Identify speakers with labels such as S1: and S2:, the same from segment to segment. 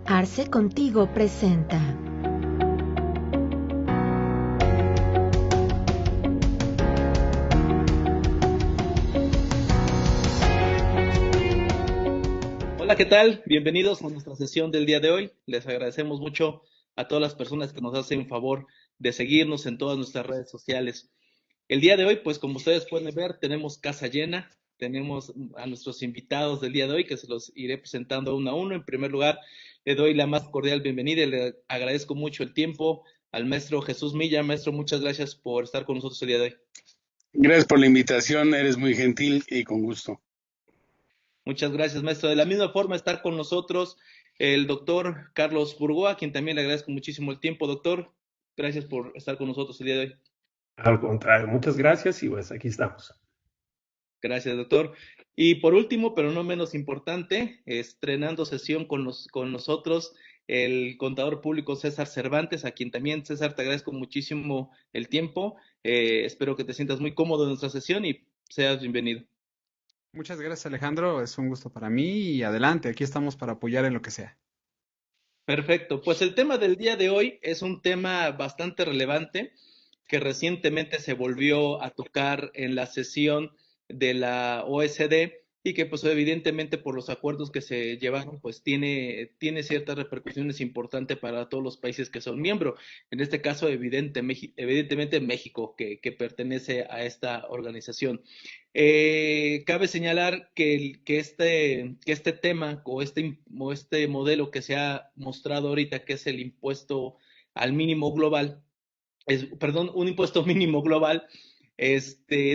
S1: Arce Contigo presenta.
S2: Hola, ¿qué tal? Bienvenidos a nuestra sesión del día de hoy. Les agradecemos mucho a todas las personas que nos hacen favor de seguirnos en todas nuestras redes sociales. El día de hoy, pues como ustedes pueden ver, tenemos casa llena, tenemos a nuestros invitados del día de hoy que se los iré presentando uno a uno. En primer lugar, le doy la más cordial bienvenida y le agradezco mucho el tiempo al maestro Jesús Milla. Maestro, muchas gracias por estar con nosotros el día de hoy.
S3: Gracias por la invitación, eres muy gentil y con gusto.
S2: Muchas gracias, maestro. De la misma forma, estar con nosotros el doctor Carlos Burgoa, a quien también le agradezco muchísimo el tiempo, doctor. Gracias por estar con nosotros el día de hoy.
S4: Al contrario, muchas gracias y pues aquí estamos.
S2: Gracias, doctor. Y por último, pero no menos importante, estrenando sesión con nosotros, el contador público César Cervantes, a quien también, César, te agradezco muchísimo el tiempo. Espero que te sientas muy cómodo en nuestra sesión y seas bienvenido.
S5: Muchas gracias, Alejandro. Es un gusto para mí y adelante, aquí estamos para apoyar en lo que sea.
S2: Perfecto, pues el tema del día de hoy es un tema bastante relevante que recientemente se volvió a tocar en la sesión de la OSD y que pues evidentemente por los acuerdos que se llevaron pues tiene ciertas repercusiones importantes para todos los países que son miembros. En este caso evidentemente México que pertenece a esta organización. Cabe señalar que este tema o este modelo que se ha mostrado ahorita, que es el impuesto al mínimo global, perdón, un impuesto mínimo global,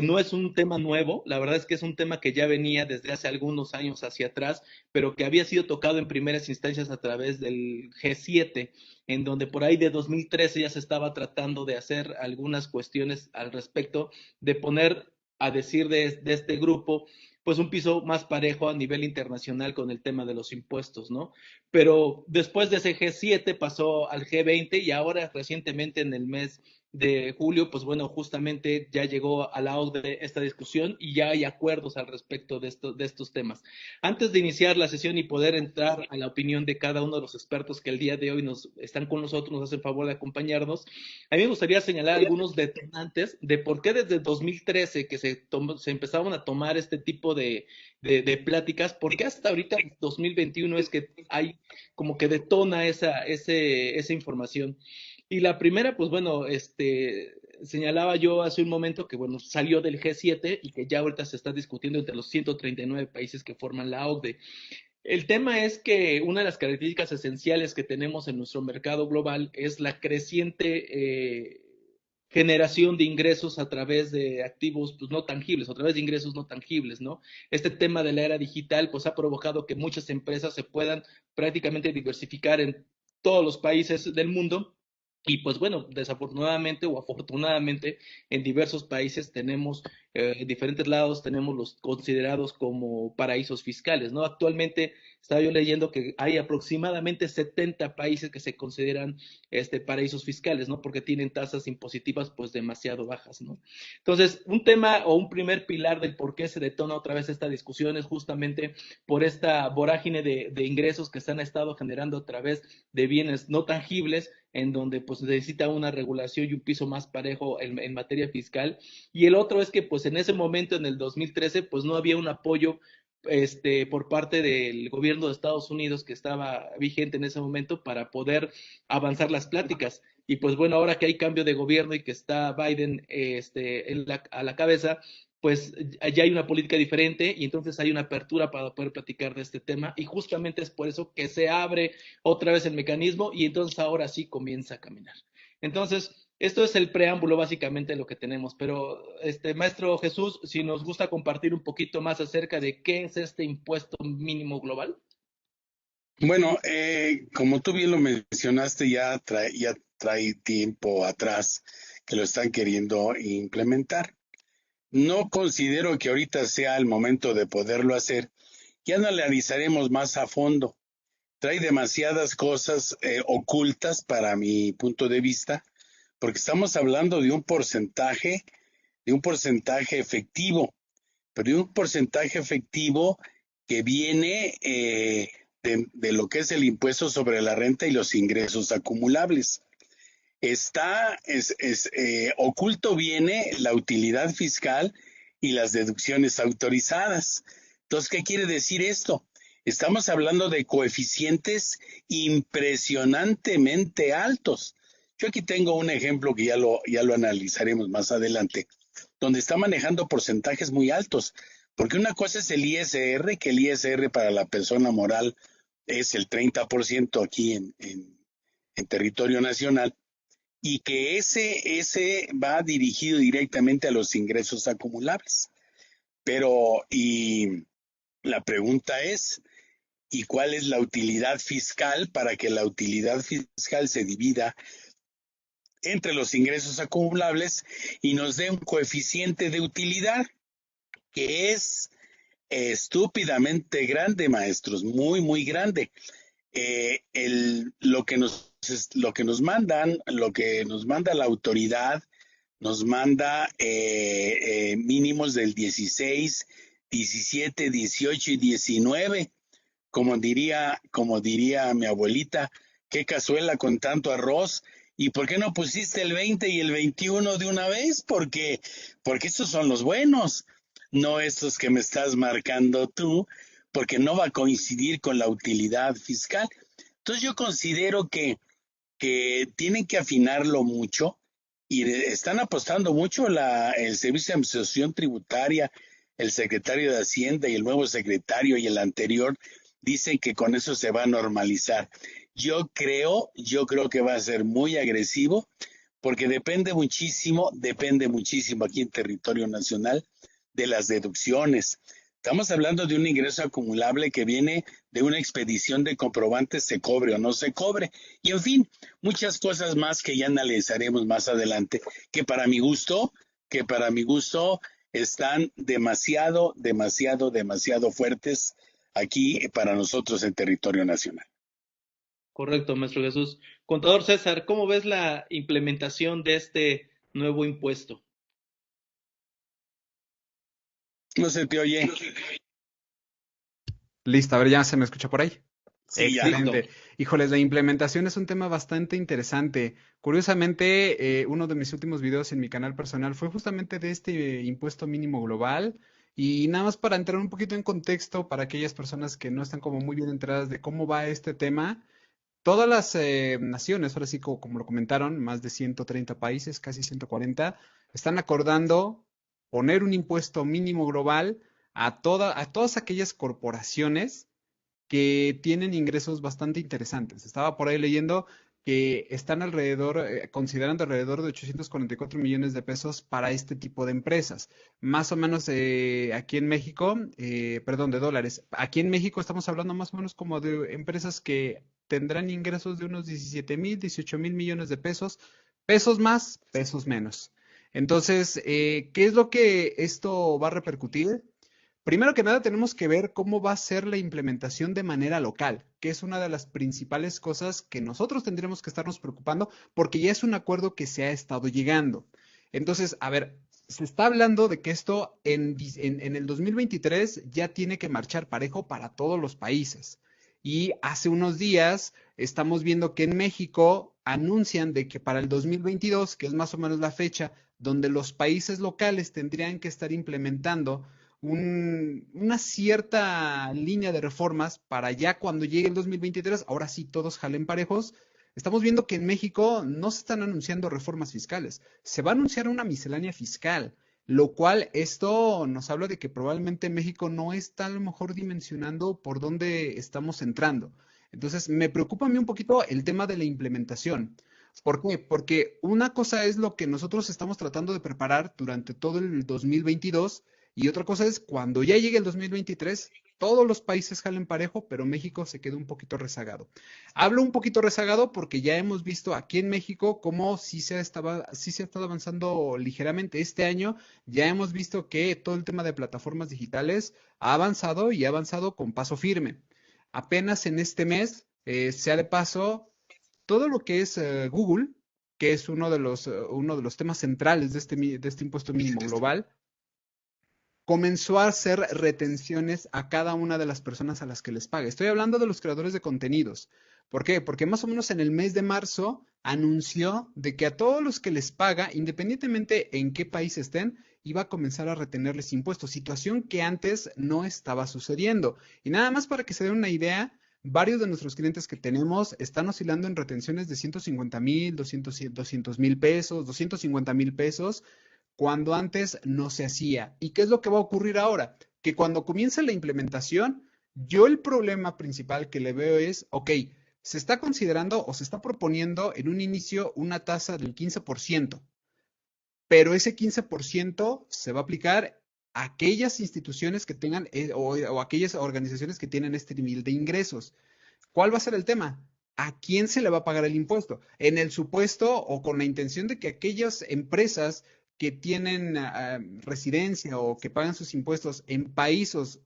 S2: no es un tema nuevo, la verdad es que es un tema que ya venía desde hace algunos años hacia atrás, pero que había sido tocado en primeras instancias a través del G7, en donde por ahí de 2013 ya se estaba tratando de hacer algunas cuestiones al respecto, de poner a decir de este grupo, pues un piso más parejo a nivel internacional con el tema de los impuestos, ¿no? Pero después de ese G7 pasó al G20 y ahora recientemente en el mes de julio, pues bueno, justamente ya llegó a la OCDE esta discusión y ya hay acuerdos al respecto de estos temas. Antes de iniciar la sesión y poder entrar a la opinión de cada uno de los expertos que el día de hoy nos están con nosotros, nos hacen favor de acompañarnos, a mí me gustaría señalar algunos detonantes de por qué desde 2013 que se empezaron a tomar este tipo de pláticas, por qué hasta ahorita 2021 es que hay como que detona esa información. Y la primera, pues bueno, señalaba yo hace un momento que, bueno, salió del G7 y que ya ahorita se está discutiendo entre los 139 países que forman la OCDE. El tema es que una de las características esenciales que tenemos en nuestro mercado global es la creciente generación de ingresos a través de activos pues, no tangibles, a través de ingresos no tangibles, ¿no? Este tema de la era digital pues ha provocado que muchas empresas se puedan prácticamente diversificar en todos los países del mundo y pues bueno, desafortunadamente o afortunadamente en diversos países tenemos, en diferentes lados tenemos los considerados como paraísos fiscales, ¿no? Actualmente estaba yo leyendo que hay aproximadamente 70 países que se consideran paraísos fiscales, ¿no? Porque tienen tasas impositivas pues demasiado bajas, ¿no? Entonces, un tema o un primer pilar del por qué se detona otra vez esta discusión es justamente por esta vorágine de ingresos que se han estado generando a través de bienes no tangibles en donde pues necesita una regulación y un piso más parejo en materia fiscal. Y el otro es que pues en ese momento, en el 2013, pues no había un apoyo por parte del gobierno de Estados Unidos que estaba vigente en ese momento para poder avanzar las pláticas. Y pues bueno, ahora que hay cambio de gobierno y que está Biden a la cabeza, pues ya hay una política diferente y entonces hay una apertura para poder platicar de este tema y justamente es por eso que se abre otra vez el mecanismo y entonces ahora sí comienza a caminar. Entonces, esto es el preámbulo básicamente de lo que tenemos, pero maestro Jesús, si nos gusta compartir un poquito más acerca de qué es este impuesto mínimo global.
S3: Bueno, como tú bien lo mencionaste, ya trae tiempo atrás que lo están queriendo implementar. No considero que ahorita sea el momento de poderlo hacer. Ya lo analizaremos más a fondo. Trae demasiadas cosas ocultas para mi punto de vista, porque estamos hablando de un porcentaje efectivo, pero de un porcentaje efectivo que viene de lo que es el impuesto sobre la renta y los ingresos acumulables. Oculto viene la utilidad fiscal y las deducciones autorizadas. Entonces, ¿qué quiere decir esto? Estamos hablando de coeficientes impresionantemente altos. Yo aquí tengo un ejemplo que ya lo analizaremos más adelante, donde está manejando porcentajes muy altos, porque una cosa es el ISR, que el ISR para la persona moral es el 30% aquí en territorio nacional, y que ese va dirigido directamente a los ingresos acumulables. Y la pregunta es, ¿y cuál es la utilidad fiscal para que la utilidad fiscal se divida entre los ingresos acumulables y nos dé un coeficiente de utilidad que es estúpidamente grande, maestros, muy, muy grande? Lo que nos manda la autoridad, nos manda mínimos del 16, 17, 18 y 19. Como diría mi abuelita, qué cazuela con tanto arroz. ¿Y por qué no pusiste el 20 y el 21 de una vez? Porque estos son los buenos, no estos que me estás marcando tú, porque no va a coincidir con la utilidad fiscal. Entonces yo considero que tienen que afinarlo mucho y están apostando mucho el Servicio de Administración Tributaria, el secretario de Hacienda y el nuevo secretario y el anterior dicen que con eso se va a normalizar. Yo creo que va a ser muy agresivo porque depende muchísimo aquí en territorio nacional de las deducciones. Estamos hablando de un ingreso acumulable que viene de una expedición de comprobantes, se cobre o no se cobre. Y en fin, muchas cosas más que ya analizaremos más adelante, que para mi gusto están demasiado fuertes aquí para nosotros en territorio nacional.
S2: Correcto, maestro Jesús. Contador César, ¿cómo ves la implementación de este nuevo impuesto?
S3: No se te oye.
S5: Listo, a ver, ya se me escucha por ahí.
S3: Sí,
S5: Excelente. Híjoles, la implementación es un tema bastante interesante. Curiosamente, uno de mis últimos videos en mi canal personal fue justamente de este impuesto mínimo global. Y nada más para entrar un poquito en contexto para aquellas personas que no están como muy bien enteradas de cómo va este tema, todas las naciones, ahora sí como lo comentaron, más de 130 países, casi 140, están acordando poner un impuesto mínimo global a todas aquellas corporaciones que tienen ingresos bastante interesantes. Estaba por ahí leyendo que están considerando alrededor de 844 millones de pesos para este tipo de empresas. Más o menos aquí en México, perdón, de dólares. Aquí en México estamos hablando más o menos como de empresas que tendrán ingresos de unos 17,000, 18,000 millones de pesos, pesos más, pesos menos. Entonces, ¿qué es lo que esto va a repercutir? Primero que nada, tenemos que ver cómo va a ser la implementación de manera local, que es una de las principales cosas que nosotros tendremos que estarnos preocupando, porque ya es un acuerdo que se ha estado llegando. Entonces, a ver, se está hablando de que esto en el 2023 ya tiene que marchar parejo para todos los países. Y hace unos días estamos viendo que en México anuncian de que para el 2022, que es más o menos la fecha donde los países locales tendrían que estar implementando una cierta línea de reformas para ya cuando llegue el 2023, ahora sí todos jalen parejos. Estamos viendo que en México no se están anunciando reformas fiscales, se va a anunciar una miscelánea fiscal, lo cual esto nos habla de que probablemente México no está a lo mejor dimensionando por dónde estamos entrando. Entonces, me preocupa a mí un poquito el tema de la implementación. ¿Por qué? Porque una cosa es lo que nosotros estamos tratando de preparar durante todo el 2022 y otra cosa es cuando ya llegue el 2023, todos los países jalen parejo, pero México se queda un poquito rezagado. Hablo un poquito rezagado porque ya hemos visto aquí en México cómo sí se ha estado avanzando ligeramente. Este año ya hemos visto que todo el tema de plataformas digitales ha avanzado y ha avanzado con paso firme. Apenas en este mes, sea de paso, todo lo que es Google, que es uno de los temas centrales de este impuesto mínimo global, comenzó a hacer retenciones a cada una de las personas a las que les paga. Estoy hablando de los creadores de contenidos. ¿Por qué? Porque más o menos en el mes de marzo anunció de que a todos los que les paga, independientemente en qué país estén, iba a comenzar a retenerles impuestos, situación que antes no estaba sucediendo. Y nada más para que se den una idea, varios de nuestros clientes que tenemos están oscilando en retenciones de 150,000, 200,000 pesos, 250,000 pesos, cuando antes no se hacía. ¿Y qué es lo que va a ocurrir ahora? Que cuando comience la implementación, yo el problema principal que le veo es, ok, se está considerando o se está proponiendo en un inicio una tasa del 15%, pero ese 15% se va a aplicar a aquellas instituciones que tengan o aquellas organizaciones que tienen este nivel de ingresos. ¿Cuál va a ser el tema? ¿A quién se le va a pagar el impuesto? En el supuesto o con la intención de que aquellas empresas que tienen residencia o que pagan sus impuestos en países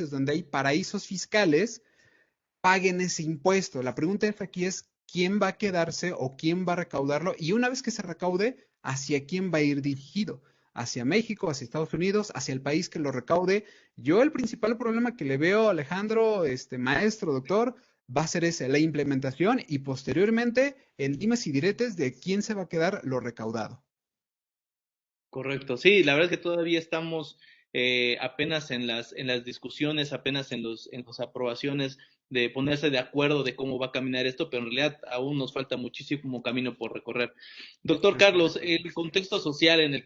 S5: donde hay paraísos fiscales, paguen ese impuesto. La pregunta aquí es, ¿quién va a quedarse o quién va a recaudarlo? Y una vez que se recaude, ¿hacia quién va a ir dirigido? ¿Hacia México, hacia Estados Unidos, hacia el país que lo recaude? Yo el principal problema que le veo, Alejandro, maestro, doctor, va a ser ese, la implementación y posteriormente el dimes y diretes de quién se va a quedar lo recaudado.
S2: Correcto, sí, la verdad es que todavía estamos apenas en las discusiones, apenas en las aprobaciones de ponerse de acuerdo de cómo va a caminar esto, pero en realidad aún nos falta muchísimo camino por recorrer. Doctor Carlos, el contexto social en el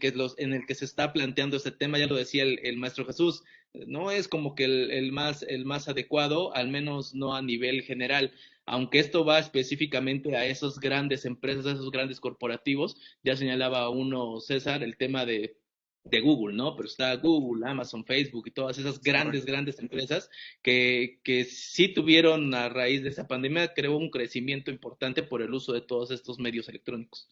S2: que se está planteando este tema, ya lo decía el maestro Jesús, no es como que el más adecuado, al menos no a nivel general. Aunque esto va específicamente a esas grandes empresas, a esos grandes corporativos, ya señalaba uno, César, el tema de Google, ¿no? Pero está Google, Amazon, Facebook y todas esas grandes empresas que sí tuvieron a raíz de esa pandemia, creo, un crecimiento importante por el uso de todos estos medios electrónicos.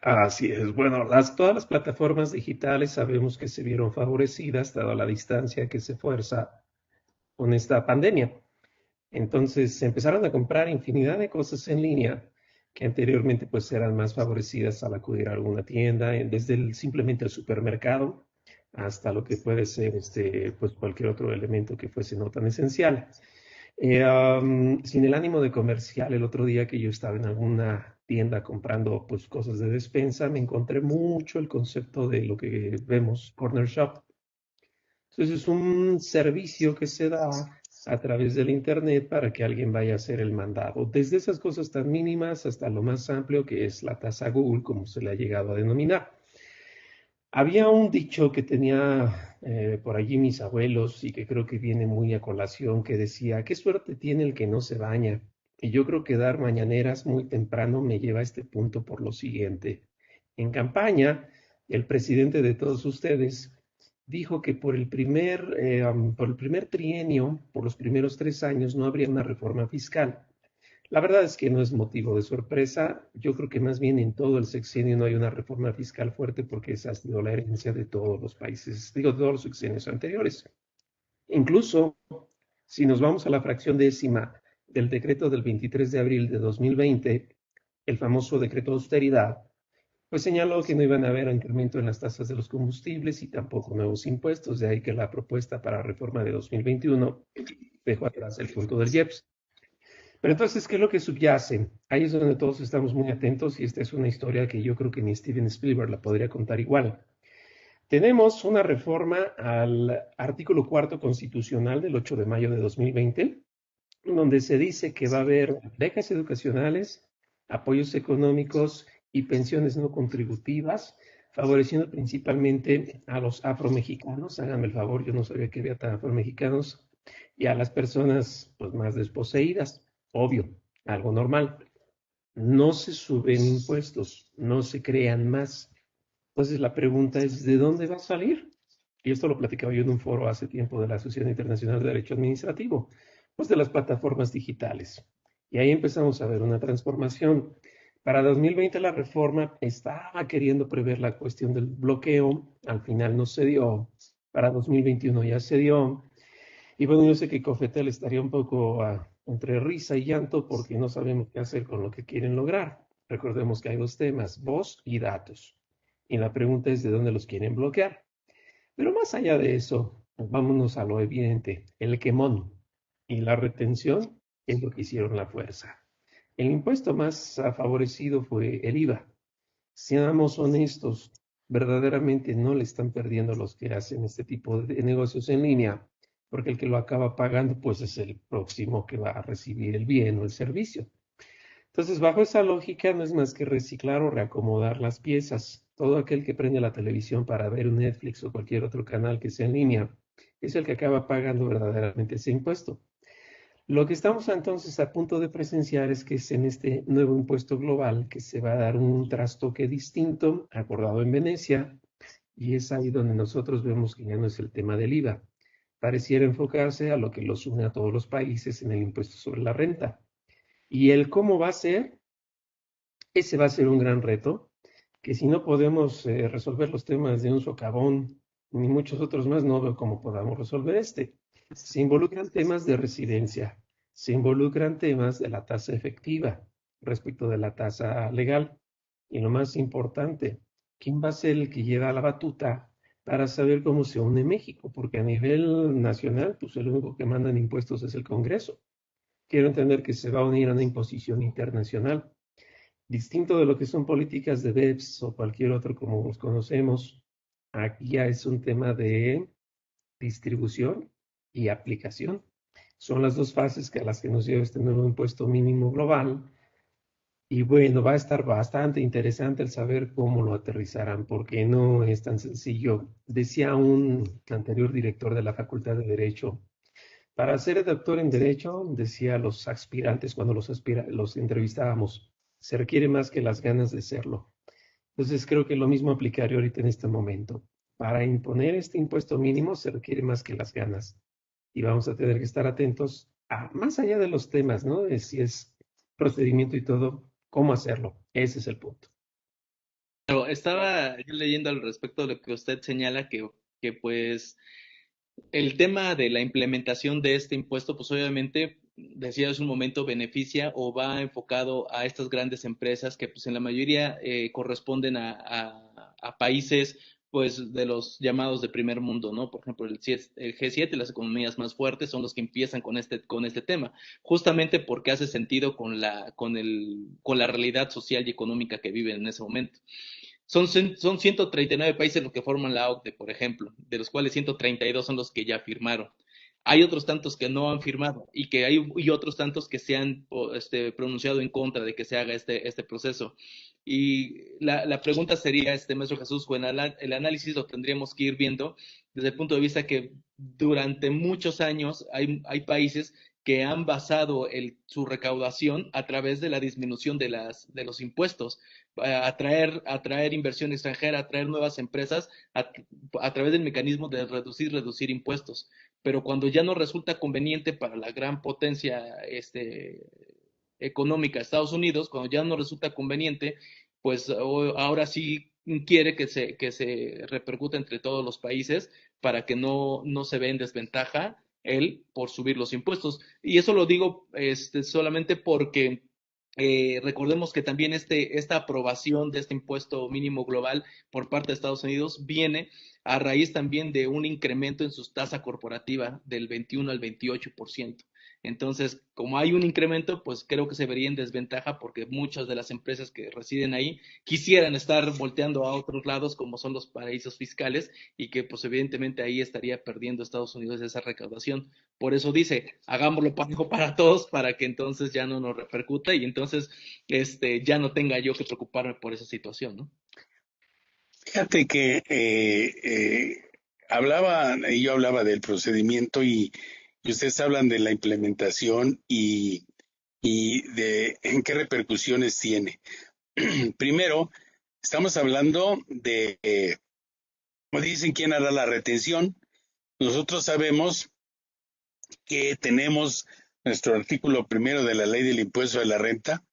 S4: Así es. Bueno, todas las plataformas digitales sabemos que se vieron favorecidas dada la distancia que se fuerza con esta pandemia. Entonces se empezaron a comprar infinidad de cosas en línea que anteriormente pues eran más favorecidas al acudir a alguna tienda, desde simplemente el supermercado hasta lo que puede ser pues cualquier otro elemento que fuese no tan esencial. Sin el ánimo de comercial, el otro día que yo estaba en alguna tienda comprando pues cosas de despensa, me encontré mucho el concepto de lo que vemos Corner Shop. Entonces es un servicio que se da a través del internet para que alguien vaya a hacer el mandado, desde esas cosas tan mínimas hasta lo más amplio que es la tasa Google, como se le ha llegado a denominar. Había un dicho que tenía por allí mis abuelos y que creo que viene muy a colación, que decía, ¿qué suerte tiene el que no se baña? Y yo creo que dar mañaneras muy temprano me lleva a este punto por lo siguiente. En campaña, el presidente de todos ustedes dijo que por el primer trienio, por los primeros 3 años, no habría una reforma fiscal. La verdad es que no es motivo de sorpresa. Yo creo que más bien en todo el sexenio no hay una reforma fiscal fuerte porque esa ha sido la herencia de todos los países, digo, de todos los sexenios anteriores. Incluso, si nos vamos a la fracción décima del decreto del 23 de abril de 2020, el famoso decreto de austeridad, pues señaló que no iban a haber incremento en las tasas de los combustibles y tampoco nuevos impuestos, de ahí que la propuesta para reforma de 2021 dejó atrás el punto del IEPS. Pero entonces, ¿qué es lo que subyace? Ahí es donde todos estamos muy atentos y esta es una historia que yo creo que ni Steven Spielberg la podría contar igual. Tenemos una reforma al artículo 4 constitucional del 8 de mayo de 2020, donde se dice que va a haber becas educacionales, apoyos económicos y pensiones no contributivas, favoreciendo principalmente a los afromexicanos. Háganme el favor, yo no sabía que había tan afromexicanos, y a las personas pues, más desposeídas. Obvio, algo normal. No se suben impuestos, no se crean más. Entonces la pregunta es, ¿de dónde va a salir? Y esto lo platicaba yo en un foro hace tiempo de la Asociación Internacional de Derecho Administrativo, pues de las plataformas digitales. Y ahí empezamos a ver una transformación. Para 2020 la reforma estaba queriendo prever la cuestión del bloqueo, al final no se dio. Para 2021 ya se dio. Y bueno, yo sé que Cofetel estaría un poco entre risa y llanto porque no sabemos qué hacer con lo que quieren lograr. Recordemos que hay dos temas, voz y datos. Y la pregunta es de dónde los quieren bloquear. Pero más allá de eso, vámonos a lo evidente. El quemón y la retención es lo que hicieron la fuerza. El impuesto más favorecido fue el IVA. Seamos honestos, verdaderamente no le están perdiendo los que hacen este tipo de negocios en línea, porque el que lo acaba pagando pues es el próximo que va a recibir el bien o el servicio. Entonces, bajo esa lógica, no es más que reciclar o reacomodar las piezas. Todo aquel que prende la televisión para ver un Netflix o cualquier otro canal que sea en línea es el que acaba pagando verdaderamente ese impuesto. Lo que estamos entonces a punto de presenciar es que es en este nuevo impuesto global que se va a dar un trastoque distinto, acordado en Venecia, y es ahí donde nosotros vemos que ya no es el tema del IVA. Pareciera enfocarse a lo que los une a todos los países en el impuesto sobre la renta. Y el cómo va a ser, ese va a ser un gran reto, que si no podemos resolver los temas de un socavón, ni muchos otros más, no veo cómo podamos resolver este. Se involucran temas de residencia, se involucran temas de la tasa efectiva respecto de la tasa legal. Y lo más importante, ¿quién va a ser el que lleva la batuta para saber cómo se une México? Porque a nivel nacional, pues el único que manda en impuestos es el Congreso. Quiero entender que se va a unir a una imposición internacional. Distinto de lo que son políticas de BEPS o cualquier otro como los conocemos, aquí ya es un tema de distribución y aplicación. Son las dos fases a las que nos lleva este nuevo impuesto mínimo global. Y bueno, va a estar bastante interesante el saber cómo lo aterrizarán, porque no es tan sencillo. Decía un anterior director de la Facultad de Derecho, para ser doctor en Derecho, decía a los aspirantes cuando los entrevistábamos, se requiere más que las ganas de serlo. Entonces creo que lo mismo aplicaría ahorita en este momento. Para imponer este impuesto mínimo se requiere más que las ganas. Y vamos a tener que estar atentos a, más allá de los temas, ¿no? De si es procedimiento y todo, cómo hacerlo. Ese es el punto.
S2: Pero estaba yo leyendo al respecto de lo que usted señala que pues el tema de la implementación de este impuesto, pues obviamente, decía hace un momento, beneficia o va enfocado a estas grandes empresas que pues en la mayoría corresponden a países pues de los llamados de primer mundo, ¿no? Por ejemplo, el G7, las economías más fuertes son los que empiezan con este tema, justamente porque hace sentido con la realidad social y económica que viven en ese momento. Son 139 países los que forman la OCDE, por ejemplo, de los cuales 132 son los que ya firmaron. Hay otros tantos que no han firmado y otros tantos que se han pronunciado en contra de que se haga este proceso. Y la pregunta sería, maestro Jesús, bueno, el análisis lo tendríamos que ir viendo desde el punto de vista que durante muchos años hay países que han basado su recaudación a través de la disminución de los impuestos, atraer inversión extranjera, atraer nuevas empresas a través del mecanismo de reducir impuestos. Pero cuando ya no resulta conveniente para la gran potencia económica de Estados Unidos, cuando ya no resulta conveniente, pues ahora sí quiere que se repercuta entre todos los países para que no se vea en desventaja él por subir los impuestos. Y eso lo digo solamente porque recordemos que también esta aprobación de este impuesto mínimo global por parte de Estados Unidos viene a raíz también de un incremento en su tasa corporativa del 21 al 28%. Entonces, como hay un incremento, pues creo que se vería en desventaja porque muchas de las empresas que residen ahí quisieran estar volteando a otros lados como son los paraísos fiscales y que pues evidentemente ahí estaría perdiendo Estados Unidos esa recaudación. Por eso dice, hagámoslo parejo para todos para que entonces ya no nos repercuta y entonces ya no tenga yo que preocuparme por esa situación, ¿no?
S3: Fíjate que yo hablaba del procedimiento y ustedes hablan de la implementación y de en qué repercusiones tiene. Primero, estamos hablando de, como dicen, quién hará la retención. Nosotros sabemos que tenemos nuestro artículo primero de la ley del impuesto de la renta,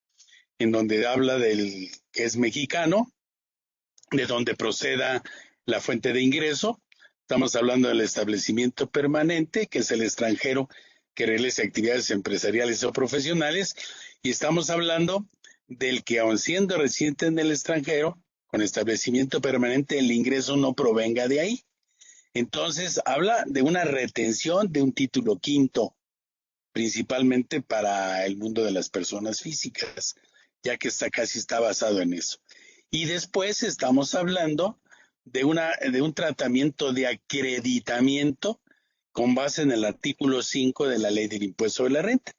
S3: en donde habla del que es mexicano, de donde proceda la fuente de ingreso. Estamos hablando del establecimiento permanente, que es el extranjero que realiza actividades empresariales o profesionales, y estamos hablando del que, aun siendo residente en el extranjero, con establecimiento permanente, el ingreso no provenga de ahí. Entonces, habla de una retención de un título quinto, principalmente para el mundo de las personas físicas, ya que casi está basado en eso. Y después estamos hablando de un tratamiento de acreditamiento con base en el artículo 5 de la Ley del Impuesto sobre la Renta,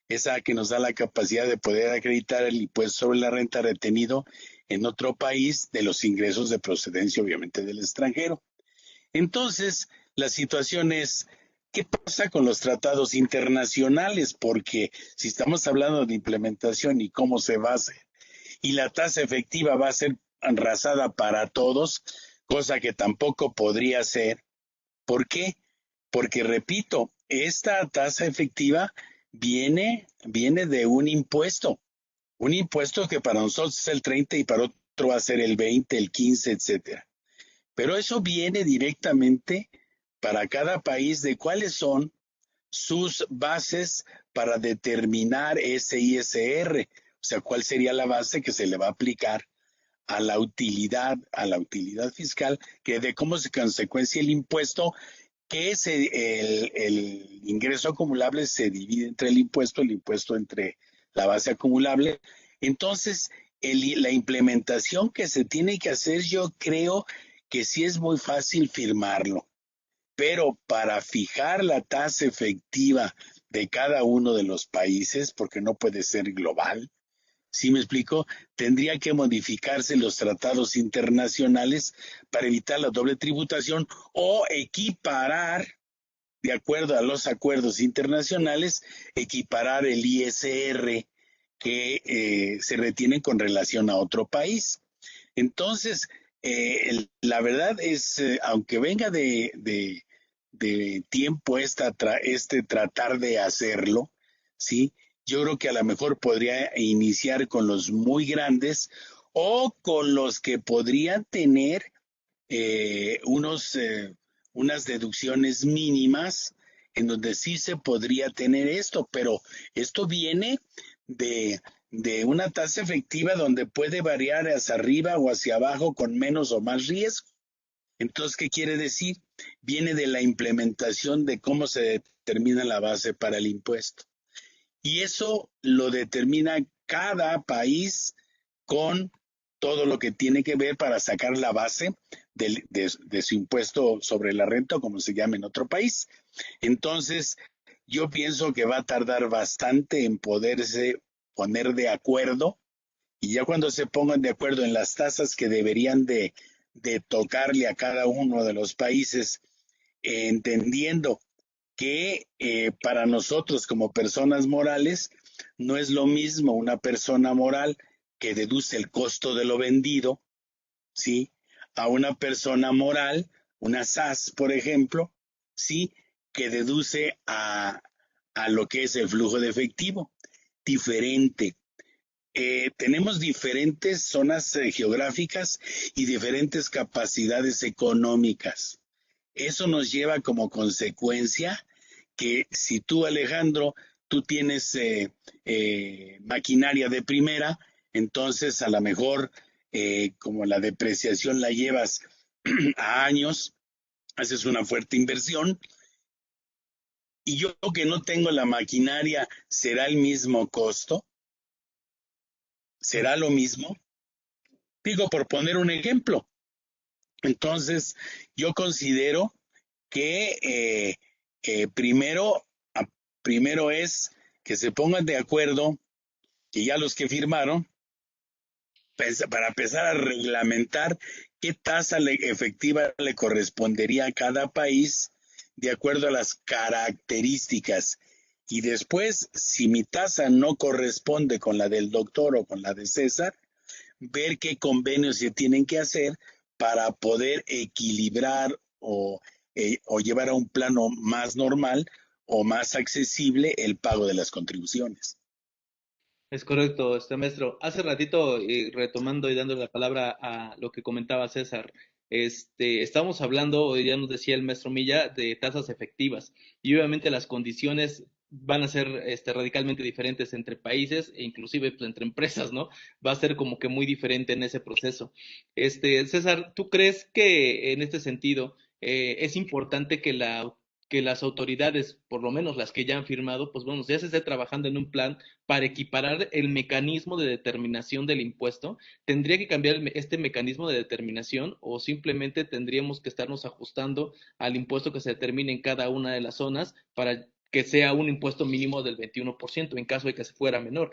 S3: esa que nos da la capacidad de poder acreditar el impuesto sobre la renta retenido en otro país de los ingresos de procedencia, obviamente, del extranjero. Entonces, la situación es, ¿qué pasa con los tratados internacionales? Porque si estamos hablando de implementación y cómo se va a hacer, y la tasa efectiva va a ser enrasada para todos, cosa que tampoco podría ser. ¿Por qué? Porque, repito, esta tasa efectiva viene de un impuesto que para nosotros es el 30 y para otro va a ser el 20, el 15, etcétera. Pero eso viene directamente para cada país de cuáles son sus bases para determinar ese ISR, o sea, cuál sería la base que se le va a aplicar a la utilidad fiscal, que de cómo se consecuencia el impuesto, que es el ingreso acumulable se divide entre el impuesto entre la base acumulable. Entonces, la implementación que se tiene que hacer, yo creo que sí es muy fácil firmarlo, pero para fijar la tasa efectiva de cada uno de los países, porque no puede ser global, ¿sí me explico? Tendría que modificarse los tratados internacionales para evitar la doble tributación o equiparar, de acuerdo a los acuerdos internacionales, equiparar el ISR que se retiene con relación a otro país. Entonces, la verdad es, aunque venga de tiempo este tratar de hacerlo, ¿sí? Yo creo que a lo mejor podría iniciar con los muy grandes o con los que podrían tener unas deducciones mínimas en donde sí se podría tener esto, pero esto viene de, de una tasa efectiva donde puede variar hacia arriba o hacia abajo con menos o más riesgo. Entonces, ¿qué quiere decir? Viene de la implementación de cómo se determina la base para el impuesto. Y eso lo determina cada país con todo lo que tiene que ver para sacar la base de su impuesto sobre la renta, o como se llama en otro país. Entonces, yo pienso que va a tardar bastante en poderse poner de acuerdo, y ya cuando se pongan de acuerdo en las tasas que deberían de tocarle a cada uno de los países, entendiendo que para nosotros como personas morales no es lo mismo una persona moral que deduce el costo de lo vendido, ¿sí? A una persona moral, una SAS, por ejemplo, ¿sí? Que deduce a lo que es el flujo de efectivo. Diferente. Tenemos diferentes zonas geográficas y diferentes capacidades económicas. Eso nos lleva como consecuencia que si tú, Alejandro, tú tienes maquinaria de primera, entonces a lo mejor como la depreciación la llevas a años, haces una fuerte inversión, y yo que no tengo la maquinaria, ¿será el mismo costo? ¿Será lo mismo? Digo, por poner un ejemplo. Entonces, yo considero que primero es que se pongan de acuerdo, que ya los que firmaron, para empezar a reglamentar qué tasa efectiva le correspondería a cada país de acuerdo a las características. Y después, si mi tasa no corresponde con la del doctor o con la de César, ver qué convenios se tienen que hacer para poder equilibrar o llevar a un plano más normal o más accesible el pago de las contribuciones.
S2: Es correcto, maestro. Hace ratito, retomando y dando la palabra a lo que comentaba César, estamos hablando, ya nos decía el maestro Milla, de tasas efectivas. Y obviamente las condiciones van a ser radicalmente diferentes entre países e inclusive pues, entre empresas, ¿no? Va a ser como que muy diferente en ese proceso. César, ¿tú crees que en este sentido es importante que las autoridades, por lo menos las que ya han firmado, pues bueno, ya se esté trabajando en un plan para equiparar el mecanismo de determinación del impuesto. ¿Tendría que cambiar este mecanismo de determinación o simplemente tendríamos que estarnos ajustando al impuesto que se determine en cada una de las zonas para que sea un impuesto mínimo del 21% en caso de que se fuera menor?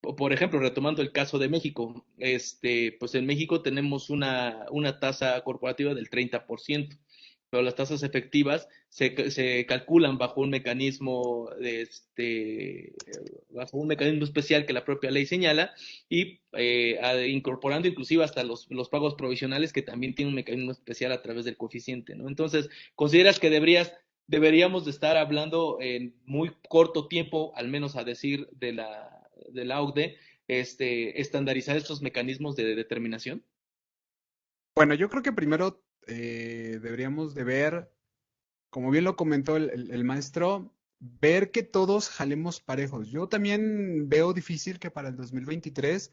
S2: Por ejemplo, retomando el caso de México, pues en México tenemos una tasa corporativa del 30%, pero las tasas efectivas se calculan bajo un mecanismo especial que la propia ley señala y incorporando inclusive hasta los pagos provisionales que también tienen un mecanismo especial a través del coeficiente, ¿no? Entonces, ¿consideras que deberíamos de estar hablando en muy corto tiempo, al menos a decir de la OCDE, estandarizar estos mecanismos de determinación?
S5: Bueno, yo creo que primero deberíamos de ver, como bien lo comentó el maestro, ver que todos jalemos parejos. Yo también veo difícil que para el 2023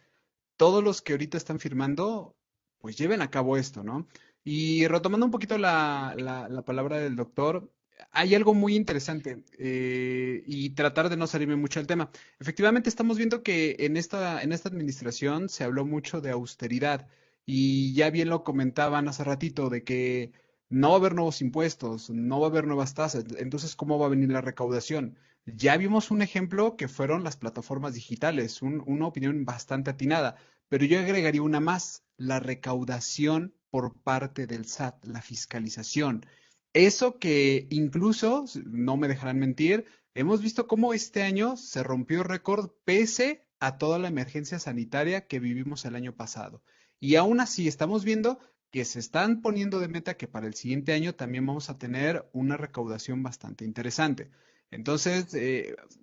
S5: todos los que ahorita están firmando, pues lleven a cabo esto, ¿no? Y retomando un poquito la palabra del doctor, hay algo muy interesante y tratar de no salirme mucho del tema. Efectivamente, estamos viendo que en esta administración se habló mucho de austeridad y ya bien lo comentaban hace ratito de que no va a haber nuevos impuestos, no va a haber nuevas tasas, entonces, ¿cómo va a venir la recaudación? Ya vimos un ejemplo que fueron las plataformas digitales, una opinión bastante atinada. Pero yo agregaría una más, la recaudación por parte del SAT, la fiscalización. Eso que incluso, no me dejarán mentir, hemos visto cómo este año se rompió récord pese a toda la emergencia sanitaria que vivimos el año pasado. Y aún así estamos viendo que se están poniendo de meta que para el siguiente año también vamos a tener una recaudación bastante interesante. Entonces,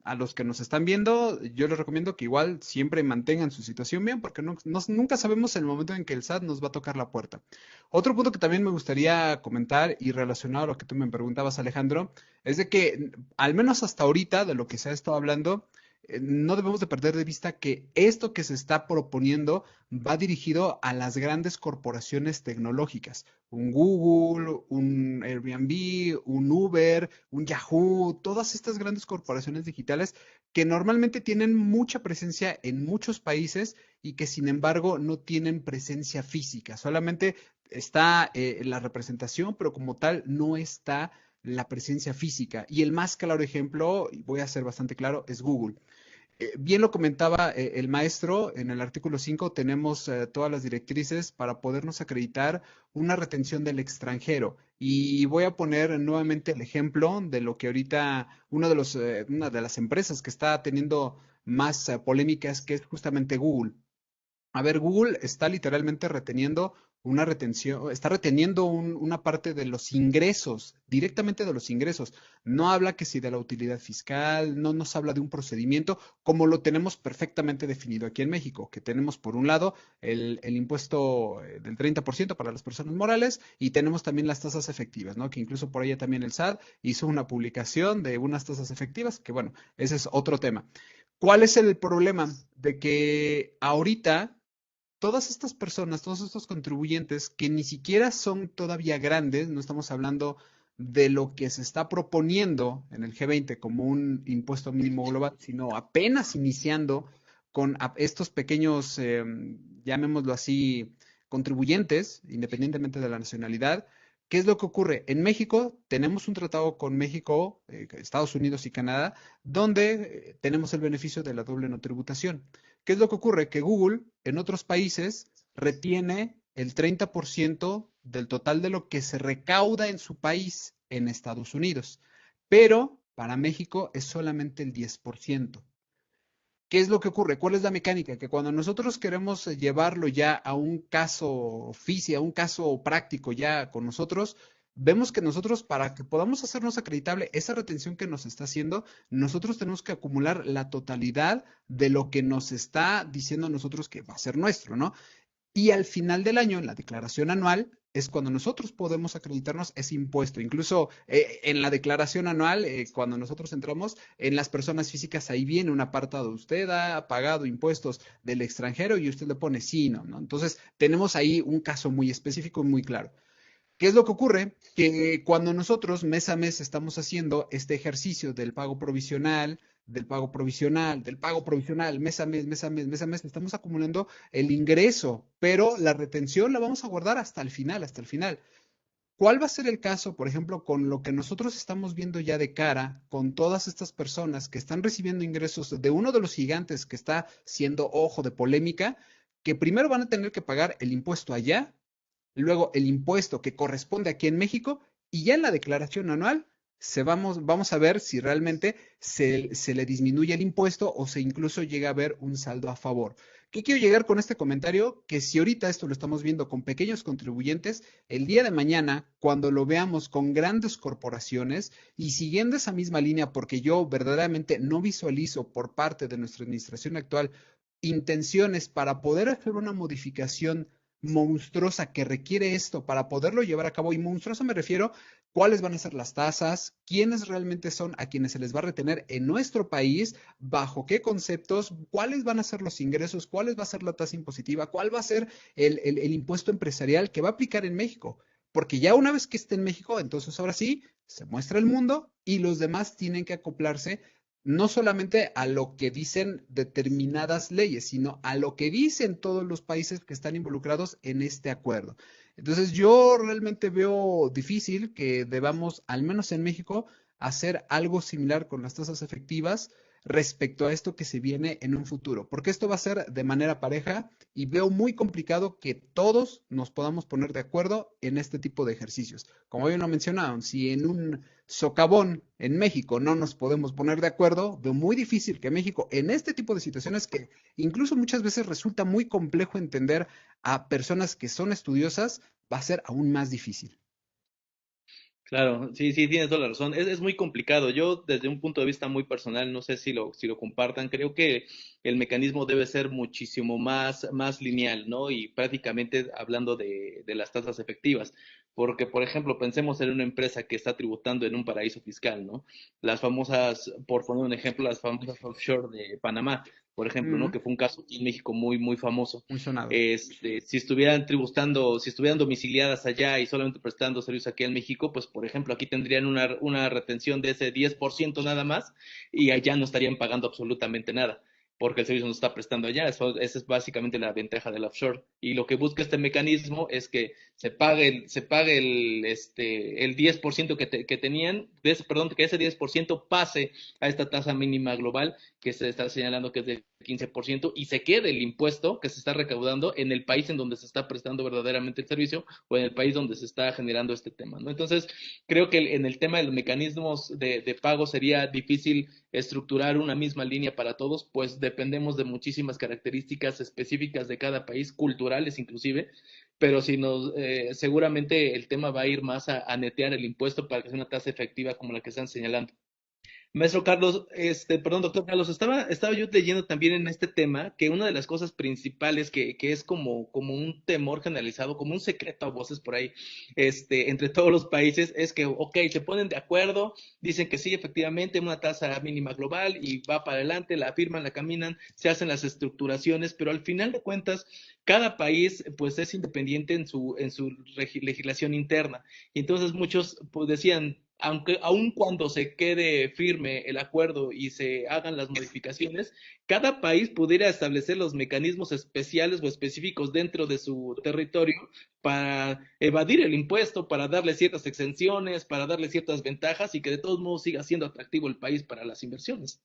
S5: a los que nos están viendo, yo les recomiendo que igual siempre mantengan su situación bien, porque nunca sabemos el momento en que el SAT nos va a tocar la puerta. Otro punto que también me gustaría comentar y relacionado a lo que tú me preguntabas, Alejandro, es de que, al menos hasta ahorita, de lo que se ha estado hablando, no debemos de perder de vista que esto que se está proponiendo va dirigido a las grandes corporaciones tecnológicas. Un Google, un Airbnb, un Uber, un Yahoo, todas estas grandes corporaciones digitales que normalmente tienen mucha presencia en muchos países y que sin embargo no tienen presencia física. Solamente está la representación, pero como tal no está la presencia física. Y el más claro ejemplo, y voy a ser bastante claro, es Google. Bien lo comentaba el maestro, en el artículo 5 tenemos todas las directrices para podernos acreditar una retención del extranjero. Y voy a poner nuevamente el ejemplo de lo que ahorita una de las empresas que está teniendo más polémicas, que es justamente Google. A ver, Google está literalmente reteniendo una retención, está reteniendo una parte de los ingresos, directamente de los ingresos. No habla que si de la utilidad fiscal, no nos habla de un procedimiento como lo tenemos perfectamente definido aquí en México, que tenemos por un lado el impuesto del 30% para las personas morales y tenemos también las tasas efectivas, ¿no? Que incluso por ahí también el SAT hizo una publicación de unas tasas efectivas, que bueno, ese es otro tema. ¿Cuál es el problema? De que ahorita todas estas personas, todos estos contribuyentes que ni siquiera son todavía grandes, no estamos hablando de lo que se está proponiendo en el G20 como un impuesto mínimo global, sino apenas iniciando con estos pequeños, llamémoslo así, contribuyentes, independientemente de la nacionalidad. ¿Qué es lo que ocurre? En México tenemos un tratado con México, Estados Unidos y Canadá, donde tenemos el beneficio de la doble no tributación. ¿Qué es lo que ocurre? Que Google en otros países retiene el 30% del total de lo que se recauda en su país en Estados Unidos, pero para México es solamente el 10%. ¿Qué es lo que ocurre? ¿Cuál es la mecánica? Que cuando nosotros queremos llevarlo ya a un caso físico, a un caso práctico ya con nosotros, vemos que nosotros para que podamos hacernos acreditable esa retención que nos está haciendo, nosotros tenemos que acumular la totalidad de lo que nos está diciendo a nosotros que va a ser nuestro, ¿no? Y al final del año, en la declaración anual, es cuando nosotros podemos acreditarnos ese impuesto. Incluso en la declaración anual, cuando nosotros entramos, en las personas físicas, ahí viene un apartado. Usted ha pagado impuestos del extranjero y usted le pone sí, no, ¿no? Entonces, tenemos ahí un caso muy específico y muy claro. ¿Qué es lo que ocurre? Que cuando nosotros mes a mes estamos haciendo este ejercicio del pago provisional, mes a mes, mes a mes, mes a mes, estamos acumulando el ingreso, pero la retención la vamos a guardar hasta el final, hasta el final. ¿Cuál va a ser el caso, por ejemplo, con lo que nosotros estamos viendo ya de cara, con todas estas personas que están recibiendo ingresos de uno de los gigantes que está siendo ojo de polémica, que primero van a tener que pagar el impuesto allá, luego el impuesto que corresponde aquí en México, y ya en la declaración anual vamos a ver si realmente se le disminuye el impuesto o se incluso llega a ver un saldo a favor? ¿Qué quiero llegar con este comentario? Que si ahorita esto lo estamos viendo con pequeños contribuyentes, el día de mañana, cuando lo veamos con grandes corporaciones y siguiendo esa misma línea, porque yo verdaderamente no visualizo por parte de nuestra administración actual intenciones para poder hacer una modificación monstruosa que requiere esto para poderlo llevar a cabo. Y monstruosa me refiero cuáles van a ser las tasas, quiénes realmente son a quienes se les va a retener en nuestro país, bajo qué conceptos, cuáles van a ser los ingresos, cuál va a ser la tasa impositiva, cuál va a ser el impuesto empresarial que va a aplicar en México. Porque ya una vez que esté en México, entonces ahora sí, se muestra el mundo y los demás tienen que acoplarse no solamente a lo que dicen determinadas leyes, sino a lo que dicen todos los países que están involucrados en este acuerdo. Entonces, yo realmente veo difícil que debamos, al menos en México, hacer algo similar con las tasas efectivas respecto a esto que se viene en un futuro, porque esto va a ser de manera pareja y veo muy complicado que todos nos podamos poner de acuerdo en este tipo de ejercicios. Como bien lo mencionaron, si en un socavón en México no nos podemos poner de acuerdo, veo muy difícil que México, en este tipo de situaciones que incluso muchas veces resulta muy complejo entender a personas que son estudiosas, va a ser aún más difícil.
S2: Claro, sí, sí, tienes toda la razón. Es muy complicado. Yo, desde un punto de vista muy personal, no sé si lo compartan, creo que el mecanismo debe ser muchísimo más lineal, ¿no? Y prácticamente hablando de las tasas efectivas. Porque, por ejemplo, pensemos en una empresa que está tributando en un paraíso fiscal, ¿no? Las famosas, por poner un ejemplo, las famosas offshore de Panamá, por ejemplo, ¿no?
S5: Mm,
S2: Que fue un caso aquí en México muy famoso.
S5: muy sonado.
S2: Si estuvieran tributando, si estuvieran domiciliadas allá y solamente prestando servicios aquí en México, pues por ejemplo aquí tendrían una retención de ese 10% nada más y allá no estarían pagando absolutamente nada porque el servicio no está prestando allá. Esa es básicamente la ventaja del offshore. Y lo que busca este mecanismo es que el 10% que tenían, perdón, que ese 10% pase a esta tasa mínima global que se está señalando que es del 15% y se quede el impuesto que se está recaudando en el país en donde se está prestando verdaderamente el servicio o en el país donde se está generando este tema, ¿no? Entonces, creo que en el tema de los mecanismos de pago sería difícil estructurar una misma línea para todos, pues dependemos de muchísimas características específicas de cada país, culturales inclusive, pero si nos, seguramente el tema va a ir más a netear el impuesto para que sea una tasa efectiva como la que están señalando. Maestro Carlos, perdón, doctor Carlos, estaba yo leyendo también en este tema que una de las cosas principales que es como un temor generalizado, como un secreto a voces por ahí, entre todos los países, es que, ok, se ponen de acuerdo, dicen que sí, efectivamente, una tasa mínima global y va para adelante, la firman, la caminan, se hacen las estructuraciones, pero al final de cuentas, cada país, pues, es independiente en su legislación interna. Y entonces muchos, pues, decían, aun cuando se quede firme el acuerdo y se hagan las modificaciones, cada país pudiera establecer los mecanismos especiales o específicos dentro de su territorio para evadir el impuesto, para darle ciertas exenciones, para darle ciertas ventajas y que de todos modos siga siendo atractivo el país para las inversiones.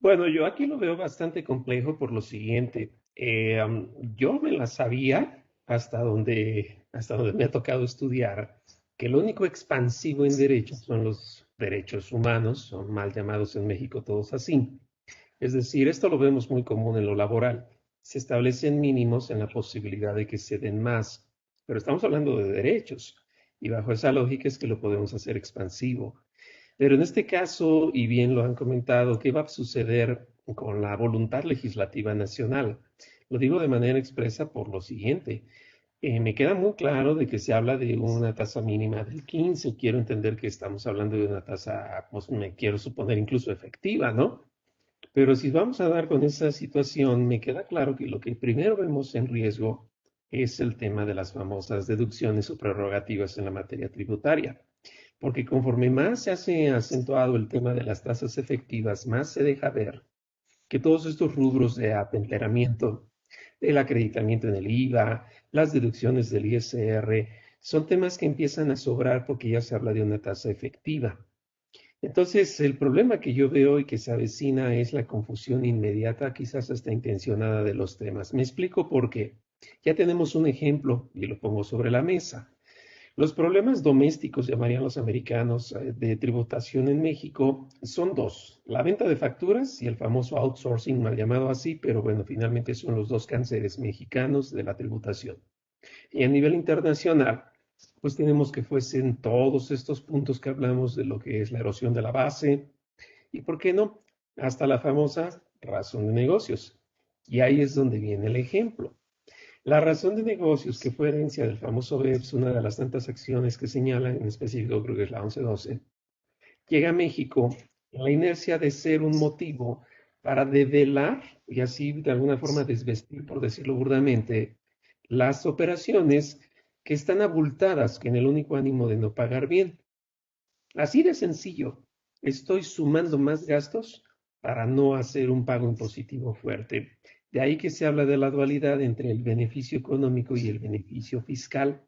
S4: Bueno, yo aquí lo veo bastante complejo por lo siguiente. Yo me la sabía hasta donde me ha tocado estudiar, que lo único expansivo en derechos son los derechos humanos, son mal llamados en México todos así. Es decir, esto lo vemos muy común en lo laboral. Se establecen mínimos en la posibilidad de que se den más, pero estamos hablando de derechos y bajo esa lógica es que lo podemos hacer expansivo. Pero en este caso, y bien lo han comentado, ¿qué va a suceder con la voluntad legislativa nacional? Lo digo de manera expresa por lo siguiente. Me queda muy claro de que se habla de una tasa mínima del 15. Quiero entender que estamos hablando de una tasa, pues me quiero suponer incluso efectiva, ¿no? Pero si vamos a dar con esa situación, me queda claro que lo que primero vemos en riesgo es el tema de las famosas deducciones o prerrogativas en la materia tributaria. Porque conforme más se hace acentuado el tema de las tasas efectivas, más se deja ver que todos estos rubros de atemperamiento, el acreditamiento en el IVA, las deducciones del ISR, son temas que empiezan a sobrar porque ya se habla de una tasa efectiva. Entonces, el problema que yo veo y que se avecina es la confusión inmediata, quizás hasta intencionada, de los temas. Me explico por qué. Ya tenemos un ejemplo y lo pongo sobre la mesa. Los problemas domésticos, llamarían los americanos, de tributación en México son dos: la venta de facturas y el famoso outsourcing, mal llamado así, pero bueno, finalmente son los dos cánceres mexicanos de la tributación. Y a nivel internacional, pues tenemos que fuesen todos estos puntos que hablamos de lo que es la erosión de la base y, ¿por qué no?, hasta la famosa razón de negocios. Y ahí es donde viene el ejemplo. La razón de negocios, que fue herencia del famoso BEPS, una de las tantas acciones que señalan, en específico creo que es la 1112, llega a México en la inercia de ser un motivo para develar y así de alguna forma desvestir, por decirlo burdamente, las operaciones que están abultadas en el único ánimo de no pagar bien. Así de sencillo, estoy sumando más gastos para no hacer un pago impositivo fuerte. De ahí que se habla de la dualidad entre el beneficio económico y el beneficio fiscal.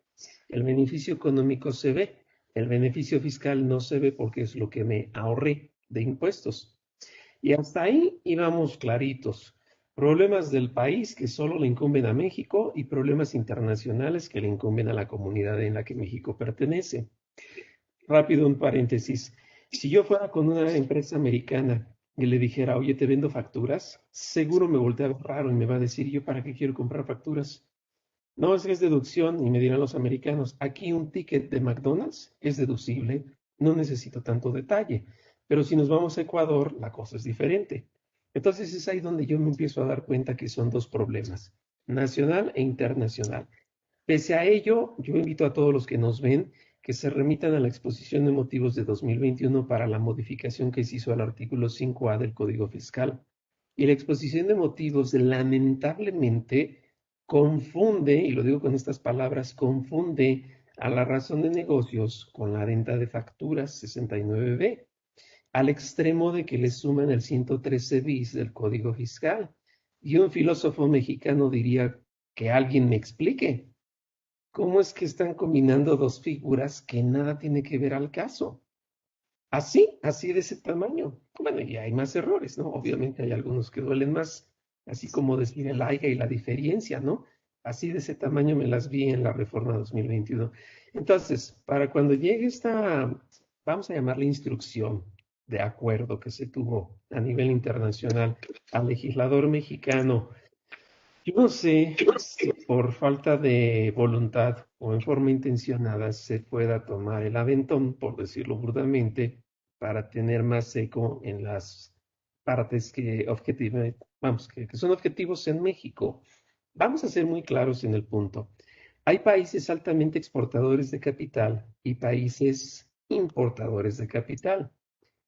S4: El beneficio económico se ve, el beneficio fiscal no se ve porque es lo que me ahorré de impuestos. Y hasta ahí íbamos claritos. Problemas del país que solo le incumben a México y problemas internacionales que le incumben a la comunidad en la que México pertenece. Rápido un paréntesis. Si yo fuera con una empresa americana y le dijera, oye, te vendo facturas, seguro me voltea a ver raro y me va a decir, ¿yo para qué quiero comprar facturas? No, es deducción, y me dirán los americanos, aquí un ticket de McDonald's es deducible, no necesito tanto detalle. Pero si nos vamos a Ecuador, la cosa es diferente. Entonces es ahí donde yo me empiezo a dar cuenta que son dos problemas, nacional e internacional. Pese a ello, yo invito a todos los que nos ven que se remitan a la exposición de motivos de 2021 para la modificación que se hizo al artículo 5A del Código Fiscal. Y la exposición de motivos lamentablemente confunde, y lo digo con estas palabras, confunde a la razón de negocios con la venta de facturas 69B, al extremo de que le suman el 113 bis del Código Fiscal. Y un filósofo mexicano diría, que alguien me explique. ¿Cómo es que están combinando dos figuras que nada tiene que ver al caso? Así de ese tamaño. Bueno, y hay más errores, ¿no? Obviamente hay algunos que duelen más, así como decir el AIGA y la diferencia, ¿no? Así de ese tamaño me las vi en la reforma 2021. Entonces, para cuando llegue esta, vamos a llamarle instrucción de acuerdo que se tuvo a nivel internacional al legislador mexicano, yo no sé si por falta de voluntad o en forma intencionada se pueda tomar el aventón, por decirlo burdamente, para tener más eco en las partes que son objetivos en México. Vamos a ser muy claros en el punto. Hay países altamente exportadores de capital y países importadores de capital.